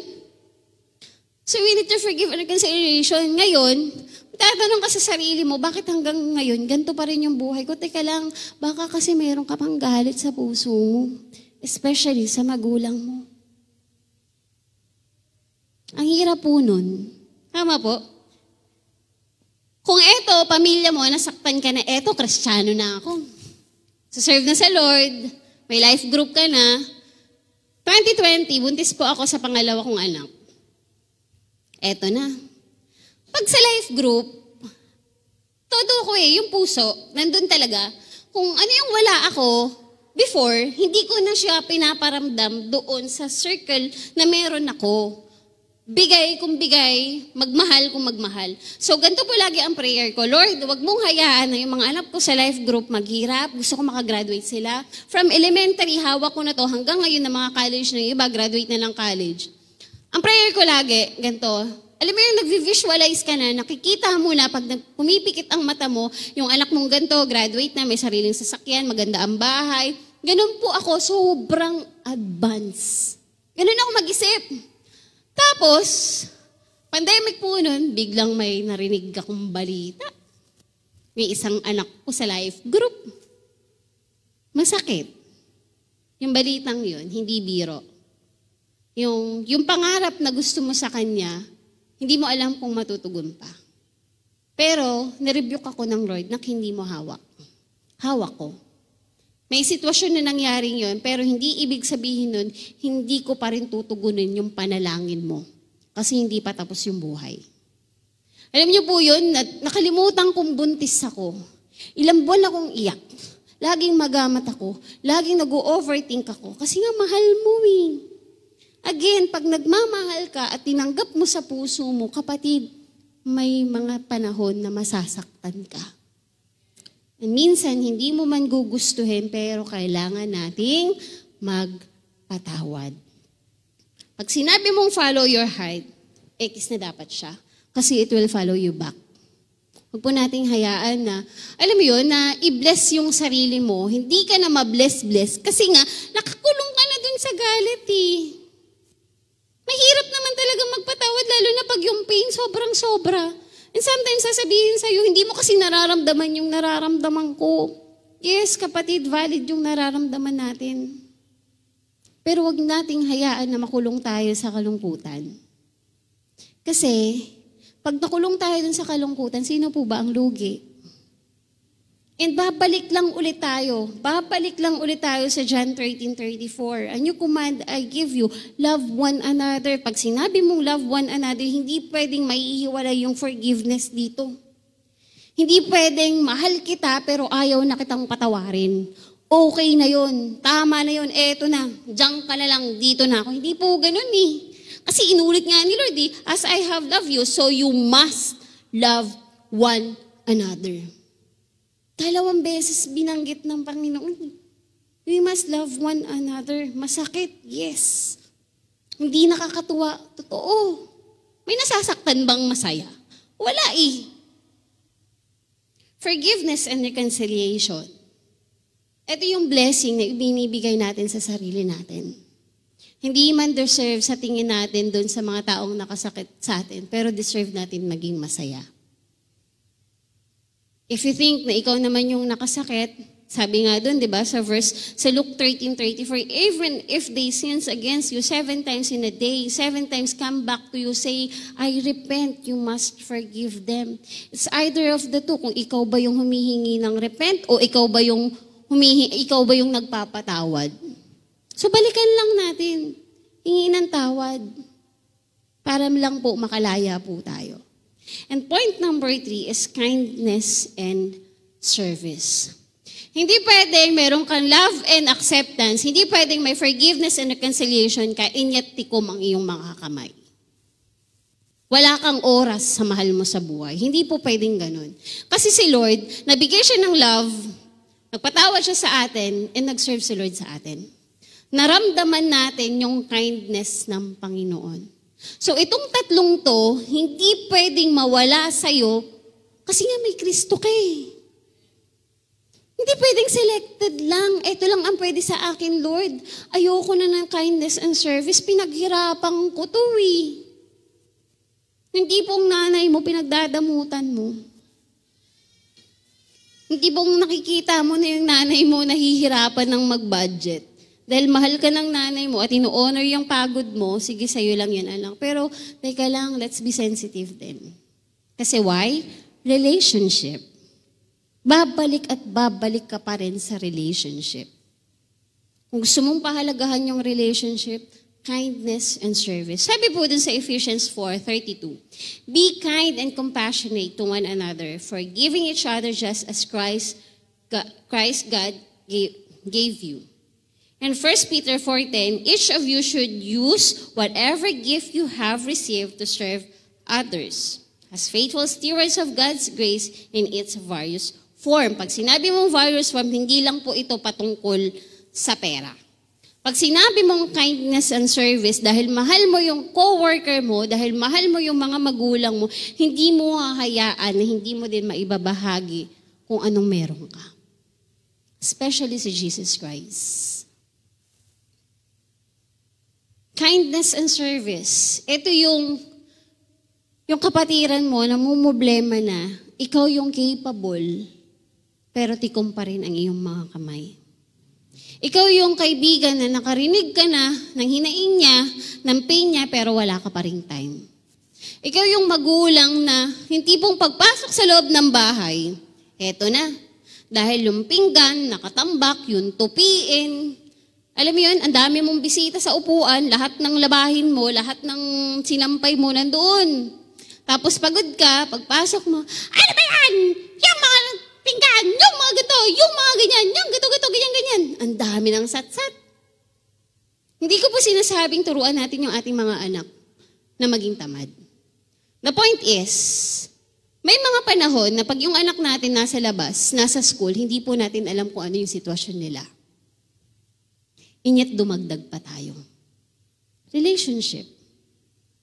So we need to forgive and reconciliation. Ngayon, tatanong ka sa sarili mo, bakit hanggang ngayon, ganito pa rin yung buhay ko? Teka lang, baka kasi meron ka pang galit sa puso mo. Especially sa magulang mo. Ang hirap po nun. Tama po? Kung eto, pamilya mo, nasaktan ka na, eto, Kristiyano na ako. Serve na sa Lord, may life group ka na. 2020, buntis po ako sa pangalawa kong anak. Eto na. Pag sa life group, todo ko yung puso, nandun talaga. Kung ano yung wala ako, before, hindi ko na siya pinaparamdam doon sa circle na meron ako. Bigay kung bigay, magmahal kung magmahal. So, ganito po lagi ang prayer ko. Lord, wag mong hayaan na yung mga anak ko sa life group maghirap. Gusto ko makagraduate sila. From elementary, hawak ko na to hanggang ngayon na mga college na yung iba, graduate na lang college. Ang prayer ko lagi, ganito. Alam mo yung nag-visualize ka na, nakikita mo na pag pumipikit ang mata mo, yung anak mong ganito, graduate na, may sariling sasakyan, maganda ang bahay. Ganun po ako, sobrang advance. Ganun ako mag-isip. Tapos, pandemic po nun, biglang may narinig akong balita. May isang anak ko sa life group. Masakit. Yung balitang yun, hindi biro. Yung pangarap na gusto mo sa kanya, hindi mo alam kung matutugon pa. Pero, nirebuke ako ng Lord na hindi mo hawak. Hawak ko. May sitwasyon na nangyaring yun, pero hindi ibig sabihin nun, hindi ko pa rin tutugunin yung panalangin mo. Kasi hindi pa tapos yung buhay. Alam niyo po yun, nakalimutan kong buntis ako. Ilang buwan akong iyak. Laging magamat ako. Laging nag-overthink ako. Kasi nga mahal mo eh. Again, pag nagmamahal ka at tinanggap mo sa puso mo, kapatid, may mga panahon na masasaktan ka. And minsan, hindi mo man gugustuhin, pero kailangan nating magpatawad. Pag sinabi mong follow your heart, X na dapat siya. Kasi it will follow you back. Huwag po nating hayaan na, alam mo yun, na i-bless yung sarili mo. Hindi ka na ma-bless-bless. Kasi nga, nakakulong ka na dun sa galit eh. Mahirap naman talaga magpatawad, lalo na pag yung pain sobrang sobra. And sometimes sasabihin sa'yo, hindi mo kasi nararamdaman yung nararamdaman ko. Yes, kapatid, valid yung nararamdaman natin. Pero wag nating hayaan na makulong tayo sa kalungkutan. Kasi, pag nakulong tayo dun sa kalungkutan, sino po ba ang lugi? And babalik lang ulit tayo. Babalik lang ulit tayo sa John 13:34. A new command I give you, love one another. Pag sinabi mong love one another, hindi pwedeng maiiwalay yung forgiveness dito. Hindi pwedeng mahal kita pero ayaw na kitang patawarin. Okay na yun. Tama na yun. Eto na. Diyan ka na lang. Dito na ako. Hindi po ganun eh. Kasi inulit nga ni Lord eh, as I have loved you, so you must love one another. 2 beses binanggit ng Panginoon. We must love one another. Masakit, yes. Hindi nakakatuwa, totoo. May nasasaktan bang masaya? Wala eh. Forgiveness and reconciliation. Ito yung blessing na ibinibigay natin sa sarili natin. Hindi man deserve sa tingin natin doon sa mga taong nakasakit sa atin, pero deserve natin maging masaya. If you think na ikaw naman yung nakasakit, sabi nga doon, di ba, sa Luke 13:34, even if they sins against you 7 times in a day, 7 times come back to you, say, I repent, you must forgive them. It's either of the two, kung ikaw ba yung humihingi ng repent o ikaw ba yung nagpapatawad. So balikan lang natin, hingi ng tawad, para lang po makalaya po tayo. And point number 3 is kindness and service. Hindi pwedeng meron kang love and acceptance. Hindi pwedeng may forgiveness and reconciliation ka, inyat tikom ang iyong mga kamay. Wala kang oras sa mahal mo sa buhay. Hindi po pwedeng ganun. Kasi si Lord, nabigay siya ng love, nagpatawad siya sa atin, and nag-serve si Lord sa atin. Naramdaman natin yung kindness ng Panginoon. So itong tatlong to, hindi pwedeng mawala sa'yo kasi nga may Kristo ka eh. Hindi pwedeng selected lang. Ito lang ang pwede sa akin, Lord. Ayoko na ng kindness and service. Pinaghirapan ko to eh. Hindi pong nanay mo, pinagdadamutan mo. Hindi pong nakikita mo na yung nanay mo nahihirapan ng mag-budget. Dahil mahal ka ng nanay mo at ino-honor yung pagod mo, sige, sa'yo lang yan, anak. Pero, teka lang, let's be sensitive din. Kasi why? Relationship. Babalik at babalik ka pa rin sa relationship. Kung gusto mong pahalagahan yung relationship, kindness and service. Sabi po dun sa Ephesians 4:32, be kind and compassionate to one another, forgiving each other just as Christ God gave you. And 1 Peter 4:10, each of you should use whatever gift you have received to serve others as faithful stewards of God's grace in its various form. Pag sinabi mong various form, hindi lang po ito patungkol sa pera. Pag sinabi mong kindness and service, dahil mahal mo yung co-worker mo, dahil mahal mo yung mga magulang mo, hindi mo hahayaan na hindi mo din maibabahagi kung anong meron ka. Especially si Jesus Christ. Kindness and service. Ito yung kapatiran mo na mumblema na, ikaw yung capable, pero tikom pa rin ang iyong mga kamay. Ikaw yung kaibigan na nakarinig ka na ng hinaing niya, ng pain niya, pero wala ka pa ring time. Ikaw yung magulang na hindi pong pagpasok sa loob ng bahay, eto na. Dahil yung pinggan, nakatambak, yung tupiin. Alam mo yun, ang dami mong bisita sa upuan, lahat ng labahin mo, lahat ng sinampay mo nandoon. Tapos pagod ka, pagpasok mo, ano ba yan? Yung mga pinggan, yung mga gato, yung mga ganyan, yung gato-gato, ganyan-ganyan. Ang dami ng sat-sat. Hindi ko po sinasabing turuan natin yung ating mga anak na maging tamad. The point is, may mga panahon na pag yung anak natin nasa labas, nasa school, hindi po natin alam kung ano yung sitwasyon nila. Inyat dumagdag pa tayo. Relationship.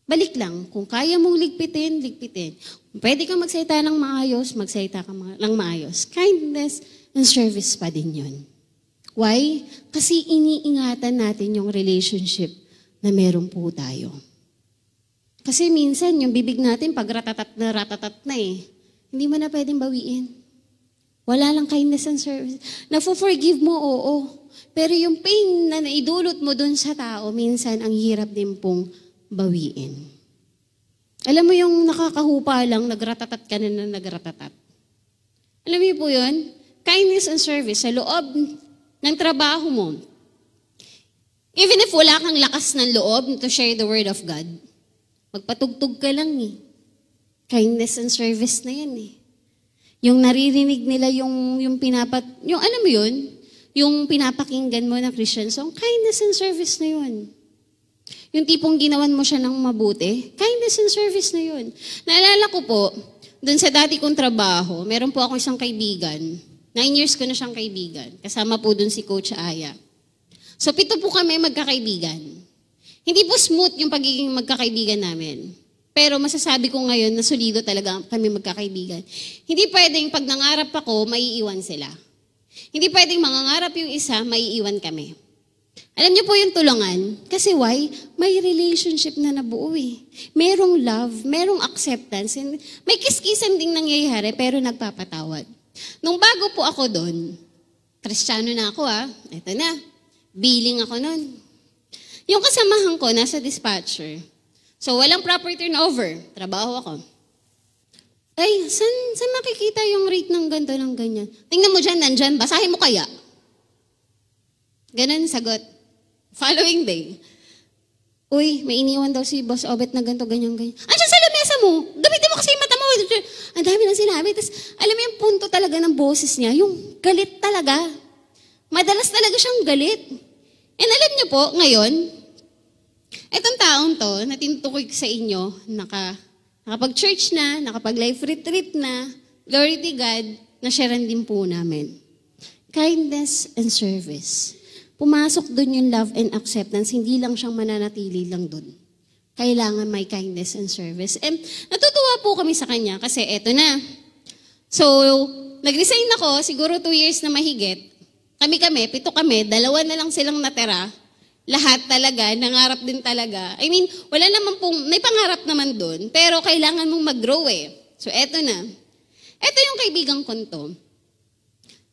Balik lang, kung kaya mong ligpitin, ligpitin. Kung pwede kang magsalita ng maayos, magsalita ka ng maayos. Kindness and service pa din yun. Why? Kasi iniingatan natin yung relationship na meron po tayo. Kasi minsan, yung bibig natin, pag ratatat na eh. Hindi mo na pwedeng bawiin. Wala lang kindness and service. Nafo-forgive mo, oo. Pero yung pain na naidulot mo dun sa tao, minsan ang hirap din pong bawiin. Alam mo yung nakakahupa lang, nagratatat ka na nagratatat. Alam mo po yun? Kindness and service sa loob ng trabaho mo. Even if wala kang lakas ng loob to share the word of God, magpatugtog ka lang eh. Kindness and service na yan eh. Yung naririnig nila yung alam mo yun, yung pinapakinggan mo na Christian song, kindness and service na yun. Yung tipong ginawan mo siya ng mabuti, kindness and service na yun. Naalala ko po, dun sa dati kong trabaho, meron po ako isang kaibigan. 9 years ko na siyang kaibigan. Kasama po dun si Coach Aya. So 7 po kami magkakaibigan. Hindi po smooth yung pagiging magkakaibigan namin. Pero masasabi ko ngayon na solido talaga kami magkakaibigan. Hindi pwedeng pag nangarap ako, maiiwan sila. Hindi pwedeng mangangarap yung isa, maiiwan kami. Alam niyo po yung tulungan? Kasi why? May relationship na nabuo eh. Merong love, merong acceptance, and may kiskisan ding nangyayari pero nagpapatawad. Nung bago po ako doon, Kristiyano na ako Ito na, billing ako noon. Yung kasamahan ko nasa dispatcher. So walang proper turnover, trabaho ako. Ay, saan makikita yung rate ng ganito ng ganyan? Tingnan mo dyan, nandyan, basahin mo kaya. Ganun sagot. Following day, uy, may iniwan daw si Boss Obet na ganito, ganyan. Andiyan sa lamesa mo, gamitin mo kasi yung mata mo. Ang dami nang sinabi. Tapos, alam mo yung punto talaga ng boses niya, yung galit talaga. Madalas talaga siyang galit. And alam niyo po, ngayon, itong taong to, na tinutukoy ko sa inyo, nakapag-church na, nakapag-life retreat na, glory to God, na-sharean din po namin. Kindness and service. Pumasok doon yung love and acceptance, hindi lang siyang mananatili lang doon. Kailangan may kindness and service. And natutuwa po kami sa kanya kasi eto na. So, nag-resign ako, siguro 2 years na mahigit. Kami, 7 kami, 2 na lang silang natira. Lahat talaga, nangarap din talaga. I mean, wala naman pong, may pangarap naman doon, pero kailangan mong mag-grow eh. So, eto na. Eto yung kaibigan ko to.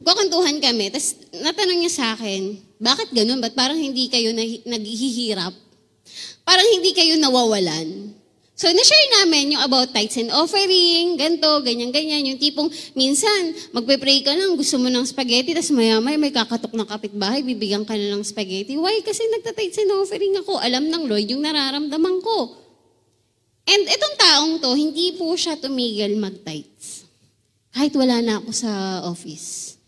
Kukantuhan kami, tapos natanong niya sa akin, bakit ganun? Ba't parang hindi kayo naghihirap? Parang hindi kayo nawawalan. So, na-share namin yung about tithes and offering, ganto, ganyan-ganyan. Yung tipong, minsan, magpe-pray ka lang, gusto mo ng spaghetti, tapos maya-maya may kakatok ng kapitbahay, bibigyan ka na ng spaghetti. Why? Kasi nagta-tithes and offering ako. Alam ng Lord yung nararamdaman ko. And itong taong to, hindi po siya tumigil mag-tithes. Kahit wala na ako sa office.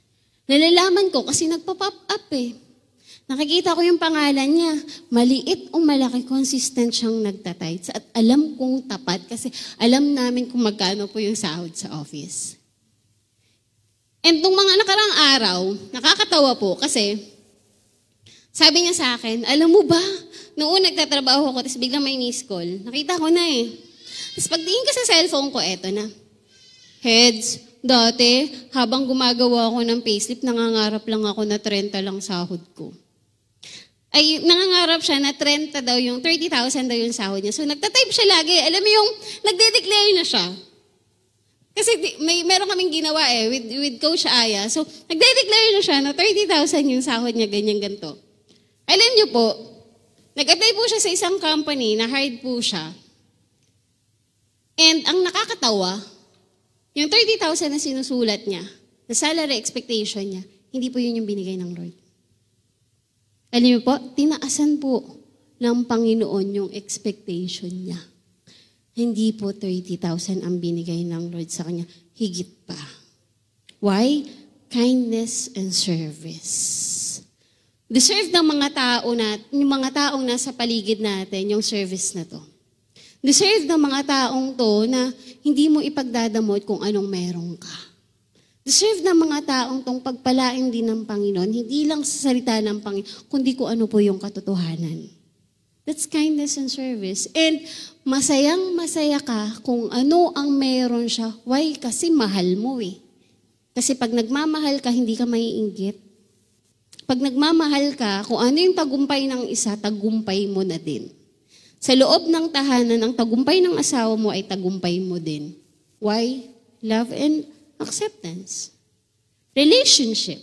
Nalalaman ko kasi nagpa-pop up eh. Nakikita ko yung pangalan niya. Maliit o malaki, consistent siyang nagtatides. At alam kong tapat kasi alam namin kung magkano po yung sahod sa office. And nung mga nakarang araw, nakakatawa po kasi sabi niya sa akin, alam mo ba, noon nagtatrabaho ko, tapos biglang may miss call. Nakita ko na eh. Tapos pagtingin ko sa cellphone ko, eto na. Heads, dati, habang gumagawa ako ng payslip, nangangarap lang ako na 30 lang sahod ko. Ay, nangangarap siya na 30,000 daw yung sahod niya. So, nagtatype siya lagi. Alam mo yung, nagde-declare na siya. Kasi meron kaming ginawa with Coach Aya. So, nagde-declare na siya na 30,000 yung sahod niya, ganyan-ganto. Alam niyo po, nag-apply po siya sa isang company, na-hired po siya. And ang nakakatawa, yung 30,000 na sinusulat niya, na salary expectation niya, hindi po yun yung binigay ng Lord. Alam niyo po, tinaasan po ng Panginoon yung expectation niya. Hindi po 30,000 ang binigay ng Lord sa kanya, higit pa. Why? Kindness and service. Deserve ng mga tao yung mga taong nasa paligid natin, yung service na to. Deserve ng mga taong to na hindi mo ipagdadamot kung anong meron ka. Deserve ng mga taong tong pagpalain din ng Panginoon, hindi lang sa salita ng Panginoon, kundi kung ano po yung katotohanan. That's kindness and service. And masayang-masaya ka kung ano ang meron siya. Why? Kasi mahal mo eh. Kasi pag nagmamahal ka, hindi ka maiinggit. Pag nagmamahal ka, kung ano yung tagumpay ng isa, tagumpay mo na din. Sa loob ng tahanan, ang tagumpay ng asawa mo ay tagumpay mo din. Why? Love and acceptance. Relationship.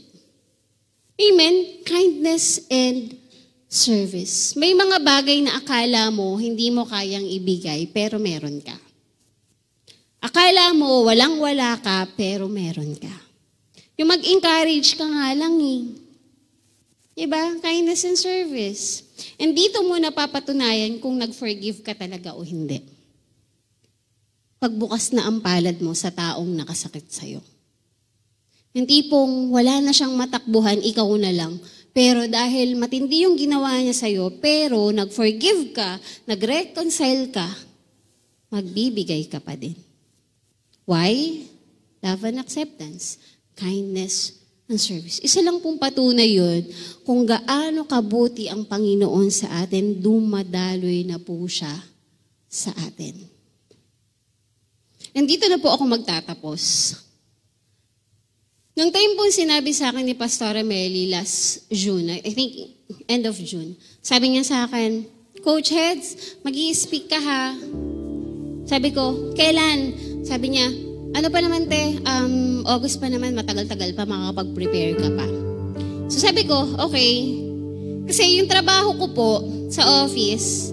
Amen? Kindness and service. May mga bagay na akala mo hindi mo kayang ibigay, pero meron ka. Akala mo walang-wala ka, pero meron ka. Yung mag-encourage ka nga lang eh. Diba? Kindness and service. And dito mo napapatunayan kung nag-forgive ka talaga o hindi. Pagbukas na ang palad mo sa taong nakasakit sa'yo. Yung tipong wala na siyang matakbuhan, ikaw na lang. Pero dahil matindi yung ginawa niya sa'yo, pero nag-forgive ka, nag-reconcile ka, magbibigay ka pa din. Why? Love and acceptance, kindness and service. Isa lang pong patunay yun kung gaano kabuti ang Panginoon sa atin, dumadaloy na po siya sa atin. And dito na po ako magtatapos. Nung time po sinabi sa akin ni Pastora Meli last June, I think end of June, sabi niya sa akin, Coach Heads, mag-i-speak ka ha. Sabi ko, kailan? Sabi niya, ano pa naman te, August pa naman, matagal-tagal pa, makakapag-prepare ka pa. So sabi ko, okay. Kasi yung trabaho ko po sa office,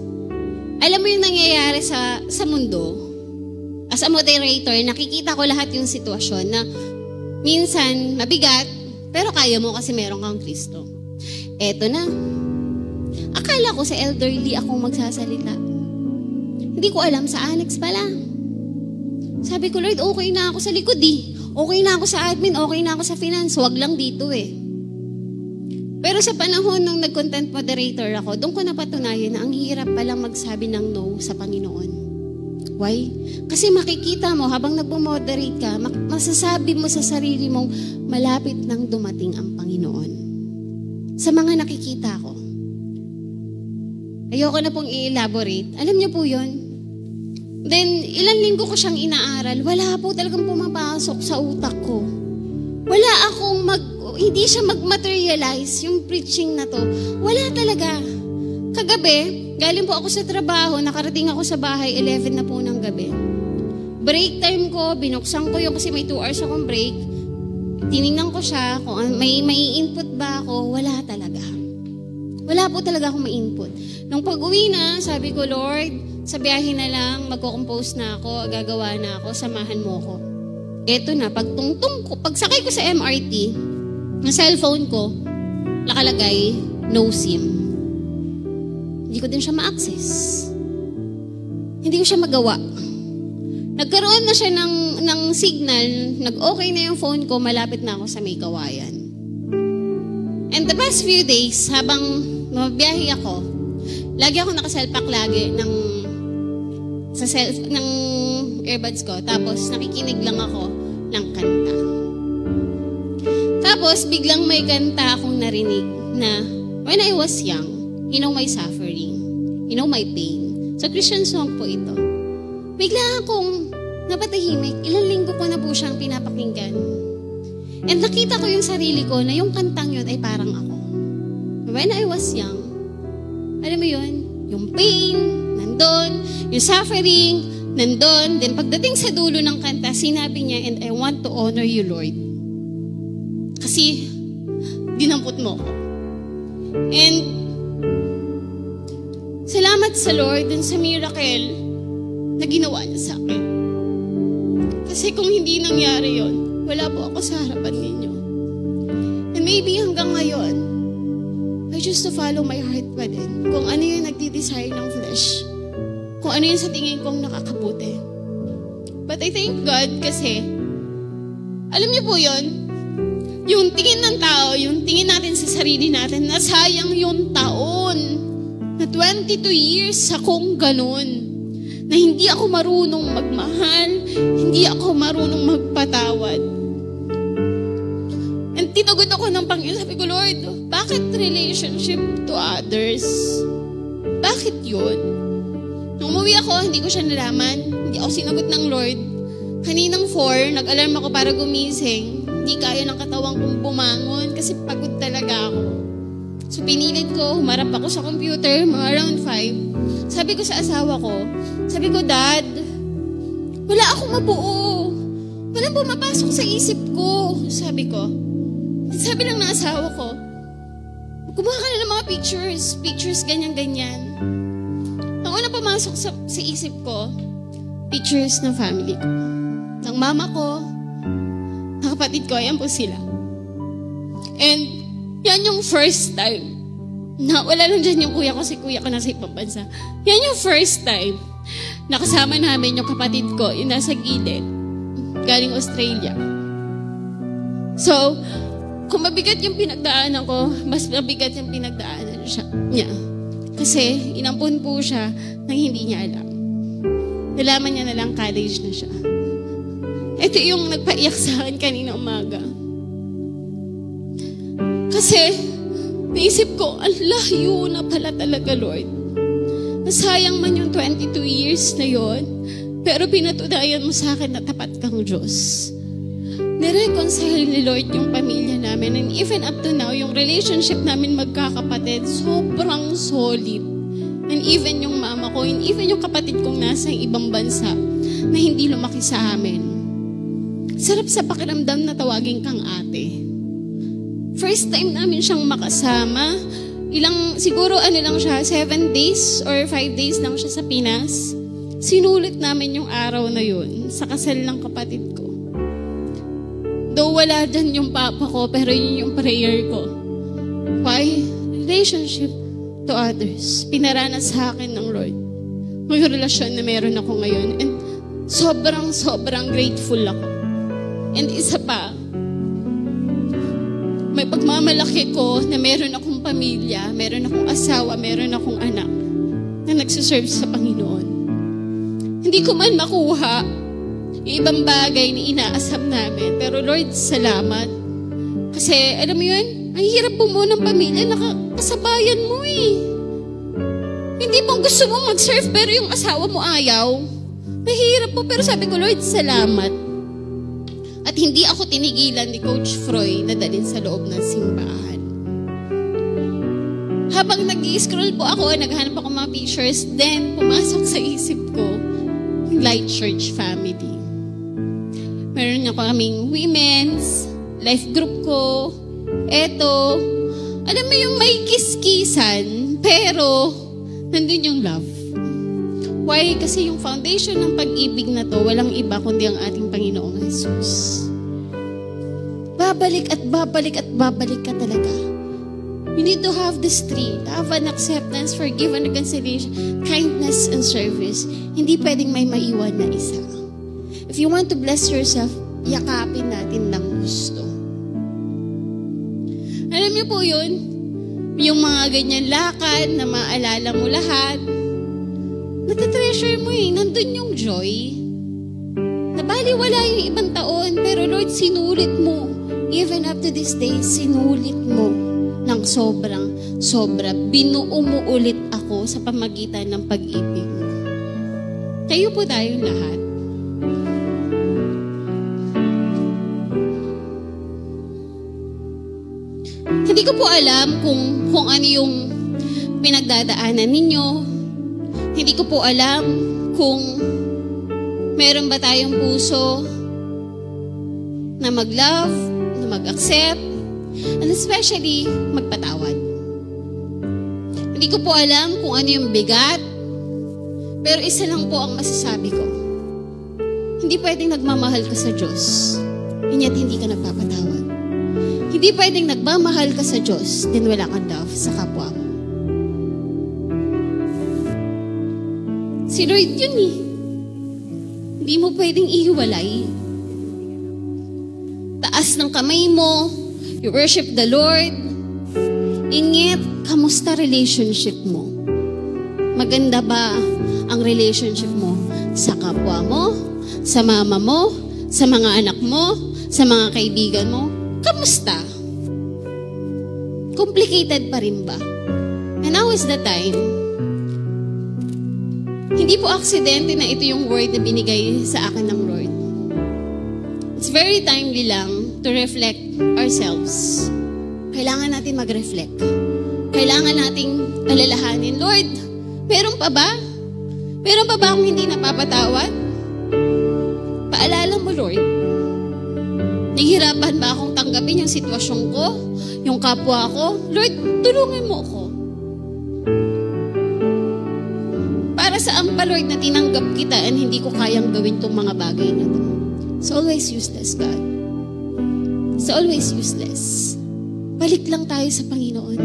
alam mo yung nangyayari sa mundo. As a moderator, nakikita ko lahat yung sitwasyon na minsan mabigat, pero kaya mo kasi meron kang Kristo. Eto na. Akala ko sa elderly akong magsasalita. Hindi ko alam, sa annex pala. Sabi ko, Lord, okay na ako sa likod eh. Okay na ako sa admin, okay na ako sa finance. Huwag lang dito eh. Pero sa panahon nung nag-content moderator ako, doon ko napatunayan na ang hirap palang magsabi ng no sa Panginoon. Why? Kasi makikita mo, habang nagpo-moderate ka, masasabi mo sa sarili mong malapit nang dumating ang Panginoon. Sa mga nakikita ko. Ayoko na pong i-elaborate. Alam niyo po yun? Then, ilang linggo ko siyang inaaral. Wala po talagang pumapasok sa utak ko. Wala akong hindi siya mag-materialize, yung preaching na to. Wala talaga. Kagabi, galing po ako sa trabaho, nakarating ako sa bahay, 11 na po ng gabi. Break time ko, binuksan ko yung kasi may 2 hours akong break. Tinignan ko siya kung may input ba ako. Wala talaga. Wala po talaga akong may-input. Nung pag-uwi na, sabi ko, Lord, sa biyahe na lang, magko-compose na ako, gagawa na ako, samahan mo ko. Eto na, pagtungtong ko, pagsakay ko sa MRT, ng cellphone ko, nakalagay, no SIM. Hindi ko din siya ma-access. Hindi ko siya magawa. Nagkaroon na siya ng signal, nag-okay na yung phone ko, malapit na ako sa may kawayan. And the past few days, habang mabiyahe ako, lagi ako nakaselpak lagi ng earbuds ko. Tapos nakikinig lang ako ng kanta. Tapos biglang may kanta akong narinig na when I was young, you know my suffering, you know my pain. So Christian song po ito. Bigla akong napatahimik. Ilang linggo ko na po siyang pinapakinggan. And nakita ko yung sarili ko na yung kantang yun ay parang ako. When I was young, alam mo yun, yung pain, nandun, yung suffering, nandun. Then pagdating sa dulo ng kanta, sinabi niya, and I want to honor you, Lord. Kasi, dinampot mo ko. And, salamat sa Lord dun sa miracle na ginawa niya sa akin. Kasi kung hindi nangyari yon, wala po ako sa harapan ninyo. And maybe hanggang ngayon, I choose to follow my heart pa din. Kung ano yung nagdi-desire ng flesh. Kung ano yung sa tingin kong nakakabuti. But I thank God kasi, alam niyo po yun, yung tingin ng tao, yung tingin natin sa sarili natin, nasayang yung taon. Na 22 years akong ganun. Na hindi ako marunong magmahal, hindi ako marunong magpatawad. And tinugod ako ng Panginoon. Sabi ko, Lord, bakit relationship to others? Bakit yun? Nung umuwi ako, hindi ko siya nalaman. Hindi ako sinagot ng Lord. Kaninang 4, nag-alarm ako para gumising. Hindi kaya ng katawang kong bumangon kasi pagod talaga ako. So pinilit ko, humarap ako sa computer, mga around 5. Sabi ko sa asawa ko, sabi ko, Dad, wala akong mabuo. Walang pumapasok sa isip ko. Sabi ko. Sabi lang ng asawa ko, kumuha ka na ng mga pictures, ganyan-ganyan. Ang una pumasok sa isip ko, pictures ng family ko. Ng mama ko, ng kapatid ko, ayan po sila. And yan yung first time na wala lang dyan yung kuya ko, si kuya ko nasa ibang bansa. Yan yung first time na kasama namin yung kapatid ko, yung nasa gilid, galing Australia. So, kung mabigat yung pinagdaanan ko, mas mabigat yung pinagdaanan niya. Kasi inampun po siya nang hindi niya alam. Nalaman niya na lang college na siya. Ito yung nagpaiyak sa akin kanina umaga. Kasi naisip ko, ang layo na pala talaga, Lord. Nasayang man yung 22 years na yon, pero pinatunayan mo sa akin na tapat kang Diyos. Nireconcile ni Lord yung pamilya namin. And even up to now, yung relationship namin magkakapatid, sobrang solid. And even yung mama ko, and even yung kapatid kong nasa ibang bansa, na hindi lumaki sa amin. Sarap sa pakiramdam na tawagin kang ate. First time namin siyang makasama. Siguro lang siya, 7 days or 5 days lang siya sa Pinas. Sinulit namin yung araw na yun sa kasal ng kapatid ko. Though wala dyan yung papa ko, pero yun yung prayer ko. Why? Relationship to others. Pinaranas sa akin ng Lord. May relasyon na meron ako ngayon. And sobrang grateful ako. And isa pa, may pagmamalaki ko na meron akong pamilya, meron akong asawa, meron akong anak na nagsiserve sa Panginoon. Hindi ko man makuha yung ibang bagay na inaasam namin. Pero Lord, salamat. Kasi, alam mo yun, ang hirap bumuo ng pamilya, nakakasabayan mo eh. Hindi mo gusto mo mag-serve, pero yung asawa mo ayaw. Mahirap po, pero sabi ko, Lord, salamat. At hindi ako tinigilan ni Coach Froy na dalhin sa loob ng simbahan. Habang nag-i-scroll po ako, naghanap ako mga pictures, then pumasok sa isip ko, yung Light Church family. Meron niya kaming women's, life group ko, eto. Alam mo yung may kiskisan, pero nandun yung love. Why? Kasi yung foundation ng pag-ibig na to, walang iba kundi ang ating Panginoong Jesus. Babalik at babalik at babalik ka talaga. You need to have these three. Love and acceptance, forgive and reconciliation, kindness and service. Hindi pwedeng may maiwan na isa. If you want to bless yourself, yakapin natin ng gusto. Alam niyo po yun? Yung mga ganyan lakad na maalala mo lahat. Natatreasure mo eh. Nandun yung joy. Nabaliwala yung ibang taon, pero Lord, sinulit mo. Even up to this day, sinulit mo ng sobra. Binuo mo ulit ako sa pamagitan ng pag-ibig mo. Kayo po tayong lahat. Hindi ko po alam kung ano yung pinagdadaanan ninyo. Hindi ko po alam kung meron ba tayong puso na mag-love, na mag-accept, and especially magpatawad. Hindi ko po alam kung ano yung bigat, pero isa lang po ang masasabi ko. Hindi pwedeng nagmamahal ka sa Diyos, and yet hindi ka nagpapatawad. Hindi pwedeng nagmamahal ka sa Diyos, then wala kang love sa kapwa mo. Si Lord yun eh. Hindi mo pwedeng ihiwalay. Taas ng kamay mo, you worship the Lord. Ingit, kamusta relationship mo? Maganda ba ang relationship mo sa kapwa mo, sa mama mo, sa mga anak mo, sa mga kaibigan mo? Kamusta? Complicated pa rin ba? And now is the time. Hindi po aksidente na ito yung word na binigay sa akin ng Lord. It's very timely lang to reflect ourselves. Kailangan natin mag-reflect. Kailangan nating alalahanin, Lord, meron pa ba? Meron pa ba akong hindi napapatawad? Paalala mo, Lord. Nahihirapan ba akong tanggapin yung sitwasyon ko? Yung kapwa ko? Lord, tulungan mo ako. Para saan pa, Lord, na tinanggap kita and hindi ko kayang gawin tong mga bagay na to? It's always useless, God. It's always useless. Balik lang tayo sa Panginoon.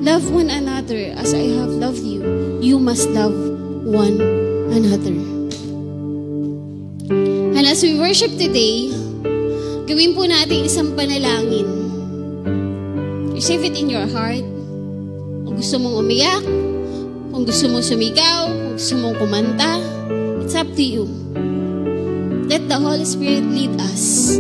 Love one another as I have loved you. You must love one another. And as we worship today, gawin po natin isang panalangin. Receive it in your heart. Kung gusto mong umiyak, kung gusto mong sumigaw, kung gusto mong kumanta, it's up to you. Let the Holy Spirit lead us.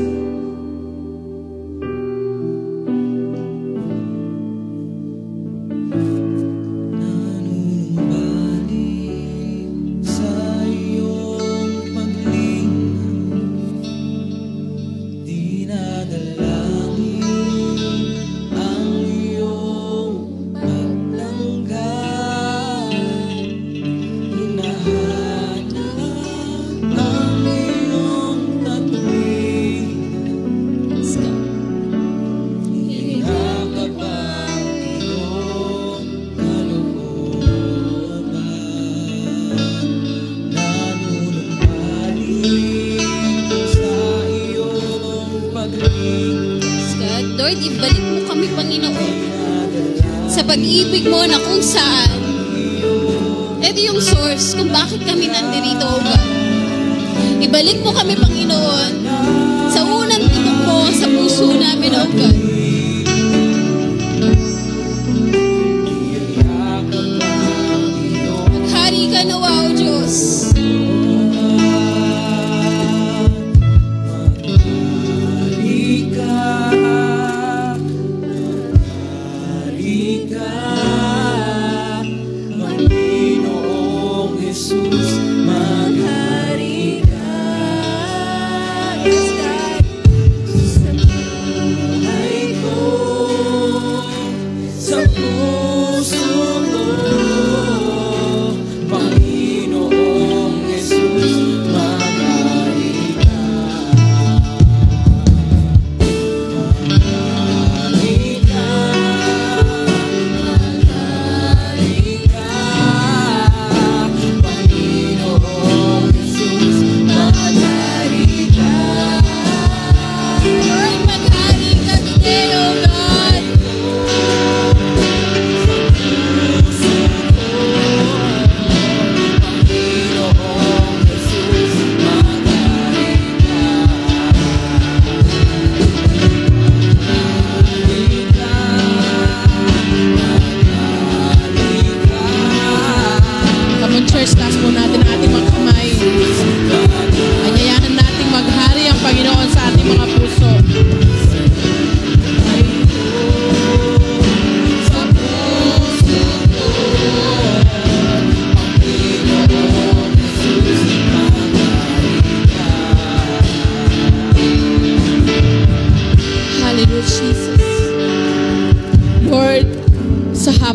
Lord, ibalik mo kami, Panginoon, sa pag-ibig mo na kung saan. Ito yung source kung bakit kami nandirito, O God. Ibalik mo kami, Panginoon, sa unang tibok mo sa puso namin, O God. Maghari ka nawa, O Diyos. Yes, God. Sa buhay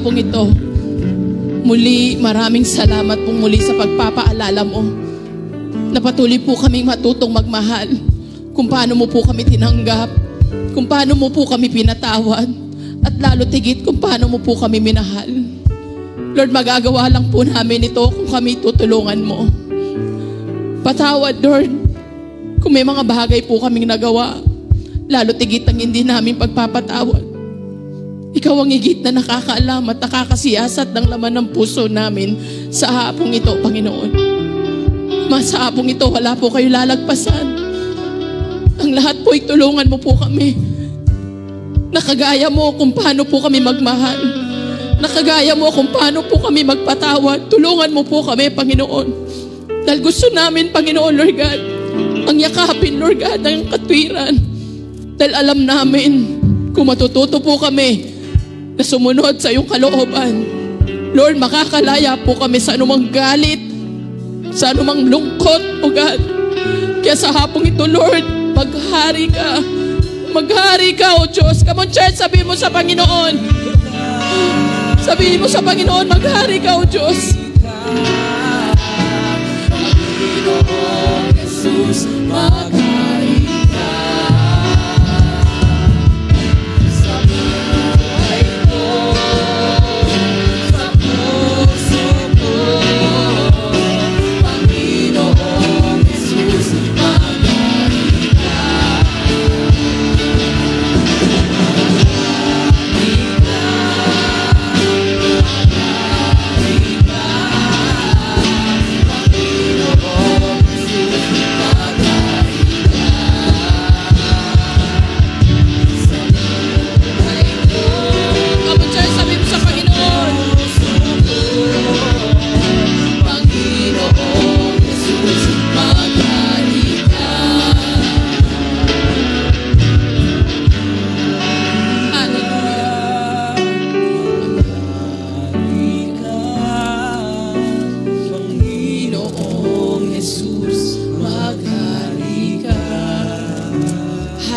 hapong ito, muli, maraming salamat po muli sa pagpapaalala mo na patuloy po kaming matutong magmahal kung paano mo po kami tinanggap, kung paano mo po kami pinatawad, at lalo tigit kung paano mo po kami minahal. Lord, magagawa lang po namin ito kung kami tutulungan mo. Patawad, Lord, kung may mga bagay po kaming nagawa, lalo tigit ang hindi namin pagpapatawad. Ikaw ang higit na nakakaalam at nakakasiyasat ng laman ng puso namin sa hapong ito, Panginoon. Sa hapong ito, wala po kayo lalagpasan. Ang lahat po ay tulungan mo po kami. Nakagaya mo kung paano po kami magmahal. Nakagaya mo kung paano po kami magpatawad. Tulungan mo po kami, Panginoon. Dahil gusto namin, Panginoon, Lord God, ang yakapin, Lord God, ang katwiran. Dahil alam namin kung matututo po kami na sumunod sa iyong kalooban, Lord, makakalaya po kami sa anumang galit, sa anumang lungkot, O God. Kaya sa hapong ito, Lord, maghari ka. Maghari ka, O Diyos. Come on, church, sabihin mo sa Panginoon. Sabihin mo sa Panginoon, maghari ka, O Diyos. Panginoon Jesus, maghari ka. Sa buhay ko, sa puso ko, Panginoon Jesus, maghari ka.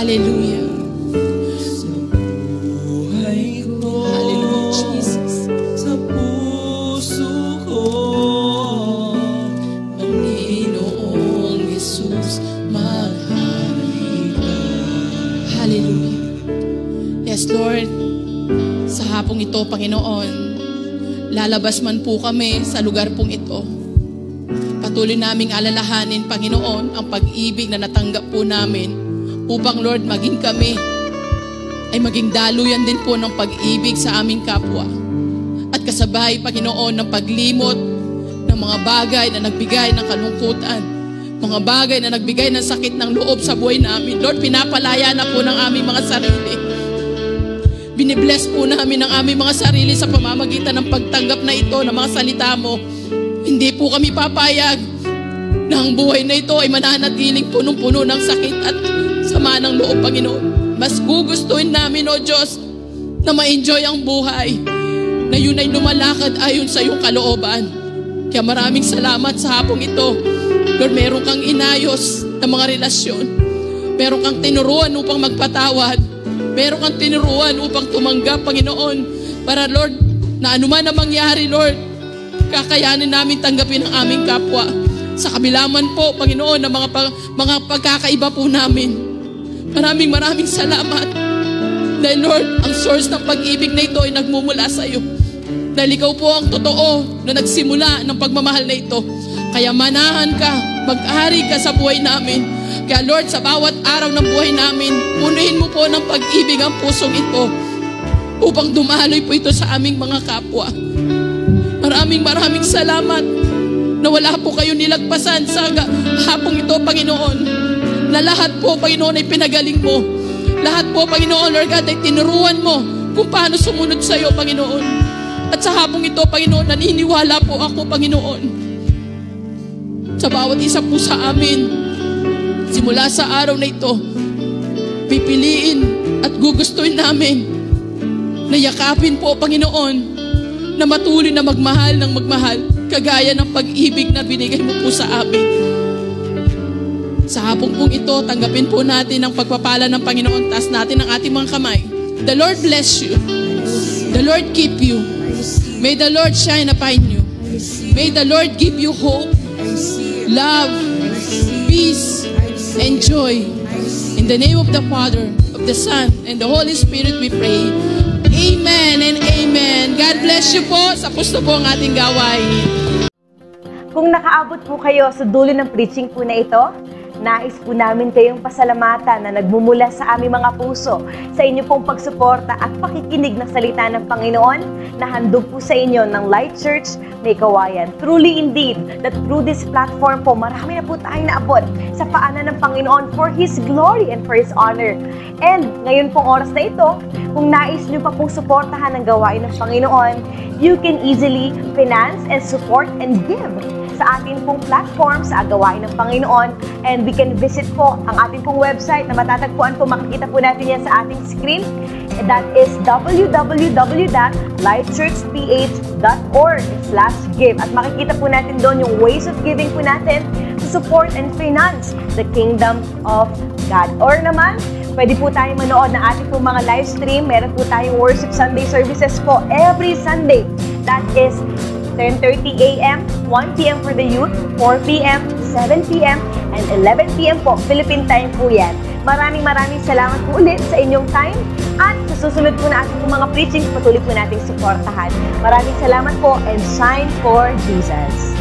Hallelujah. Hallelujah, Jesus. Sa puso ko, Panginoong Jesus, maghari ka. Hallelujah. Yes, Lord. Sa hapong ito, Panginoon, lalabas man po kami sa lugar pong ito. Patuloy naming alalahanin, Panginoon, ang pag-ibig na natanggap po namin upang, Lord, maging kami ay maging daluyan din po ng pag-ibig sa aming kapwa. At kasabay, Panginoon, ng paglimot ng mga bagay na nagbigay ng kalungkutan, mga bagay na nagbigay ng sakit ng loob sa buhay namin. Lord, pinapalaya na po ng aming mga sarili. Binibless po namin ang aming mga sarili sa pamamagitan ng pagtanggap na ito ng mga salita mo. Hindi po kami papayag na ang buhay na ito ay mananatiling punong-puno ng sakit at sama ng loob, Panginoon. Mas gugustuhin namin, O Diyos, na ma-enjoy ang buhay, na yun ay lumalakad ayon sa iyong kalooban. Kaya maraming salamat sa hapong ito. Lord, meron kang inayos ng mga relasyon. Meron kang tinuruan upang magpatawad. Meron kang tinuruan upang tumanggap, Panginoon. Para, Lord, na anuman na mangyari, Lord, kakayanin namin tanggapin ang aming kapwa. Sa kabila man po, Panginoon, ng mga pagkakaiba po namin. Maraming salamat. Dahil, Lord, ang source ng pag-ibig na ito ay nagmumula sa iyo. Dahil ikaw po ang totoo na nagsimula ng pagmamahal na ito. Kaya manahan ka, mag-ari ka sa buhay namin. Kaya, Lord, sa bawat araw ng buhay namin, punuin mo po ng pag-ibig ang pusong ito upang dumaloy po ito sa aming mga kapwa. Maraming salamat na wala po kayo nilagpasan sa hapong ito, Panginoon. Na lahat po, Panginoon, ay pinagaling mo. Lahat po, Panginoon, Lord God, ay tinuruan mo kung paano sumunod sa iyo, Panginoon. At sa hapong ito, Panginoon, naniniwala po ako, Panginoon, sa bawat isa po sa amin, simula sa araw na ito, pipiliin at gugustuhin namin na yakapin po, Panginoon, na matuloy na magmahal ng magmahal, kagaya ng pag-ibig na binigay mo po sa amin. Sa hapong pong ito, tanggapin po natin ang pagpapala ng Panginoon. Taas natin ang ating mga kamay. The Lord bless you. The Lord keep you. May the Lord shine upon you. May the Lord give you hope, love, peace, and joy. In the name of the Father, of the Son, and the Holy Spirit we pray. Amen and amen. God bless you po. Tapos na po ang ating gawain. Kung nakaabot po kayo sa dulo ng preaching po na ito, nais po namin kayong pasalamatan na nagmumula sa aming mga puso sa inyo pong pagsuporta at pakikinig ng salita ng Panginoon na handog po sa inyo ng Light Church May Kawayan. Truly indeed, that through this platform po, marami na po tayong naabot sa paanan ng Panginoon for His glory and for His honor. And ngayon pong oras na ito, kung nais nyo pa pong suportahan ang gawain ng Panginoon, you can easily finance and support and give sa ating pong platform sa gawain ng Panginoon, and we can visit po ang ating pong website na matatagpuan po, makikita po natin yan sa ating screen, and that is www.lightchurchph.org/give, at makikita po natin doon yung ways of giving po natin to support and finance the kingdom of God. Or naman, pwede po tayong manood ng ating pong mga live stream. Meron po tayong worship Sunday services po every Sunday. That is 10:30 a.m., 1 p.m. for the youth, 4 p.m., 7 p.m., and 11 p.m. po. Philippine time po yan. Maraming salamat po ulit sa inyong time, at sa susunod po na ating mga preachings, patuloy po nating suportahan. Maraming salamat po, and shine for Jesus.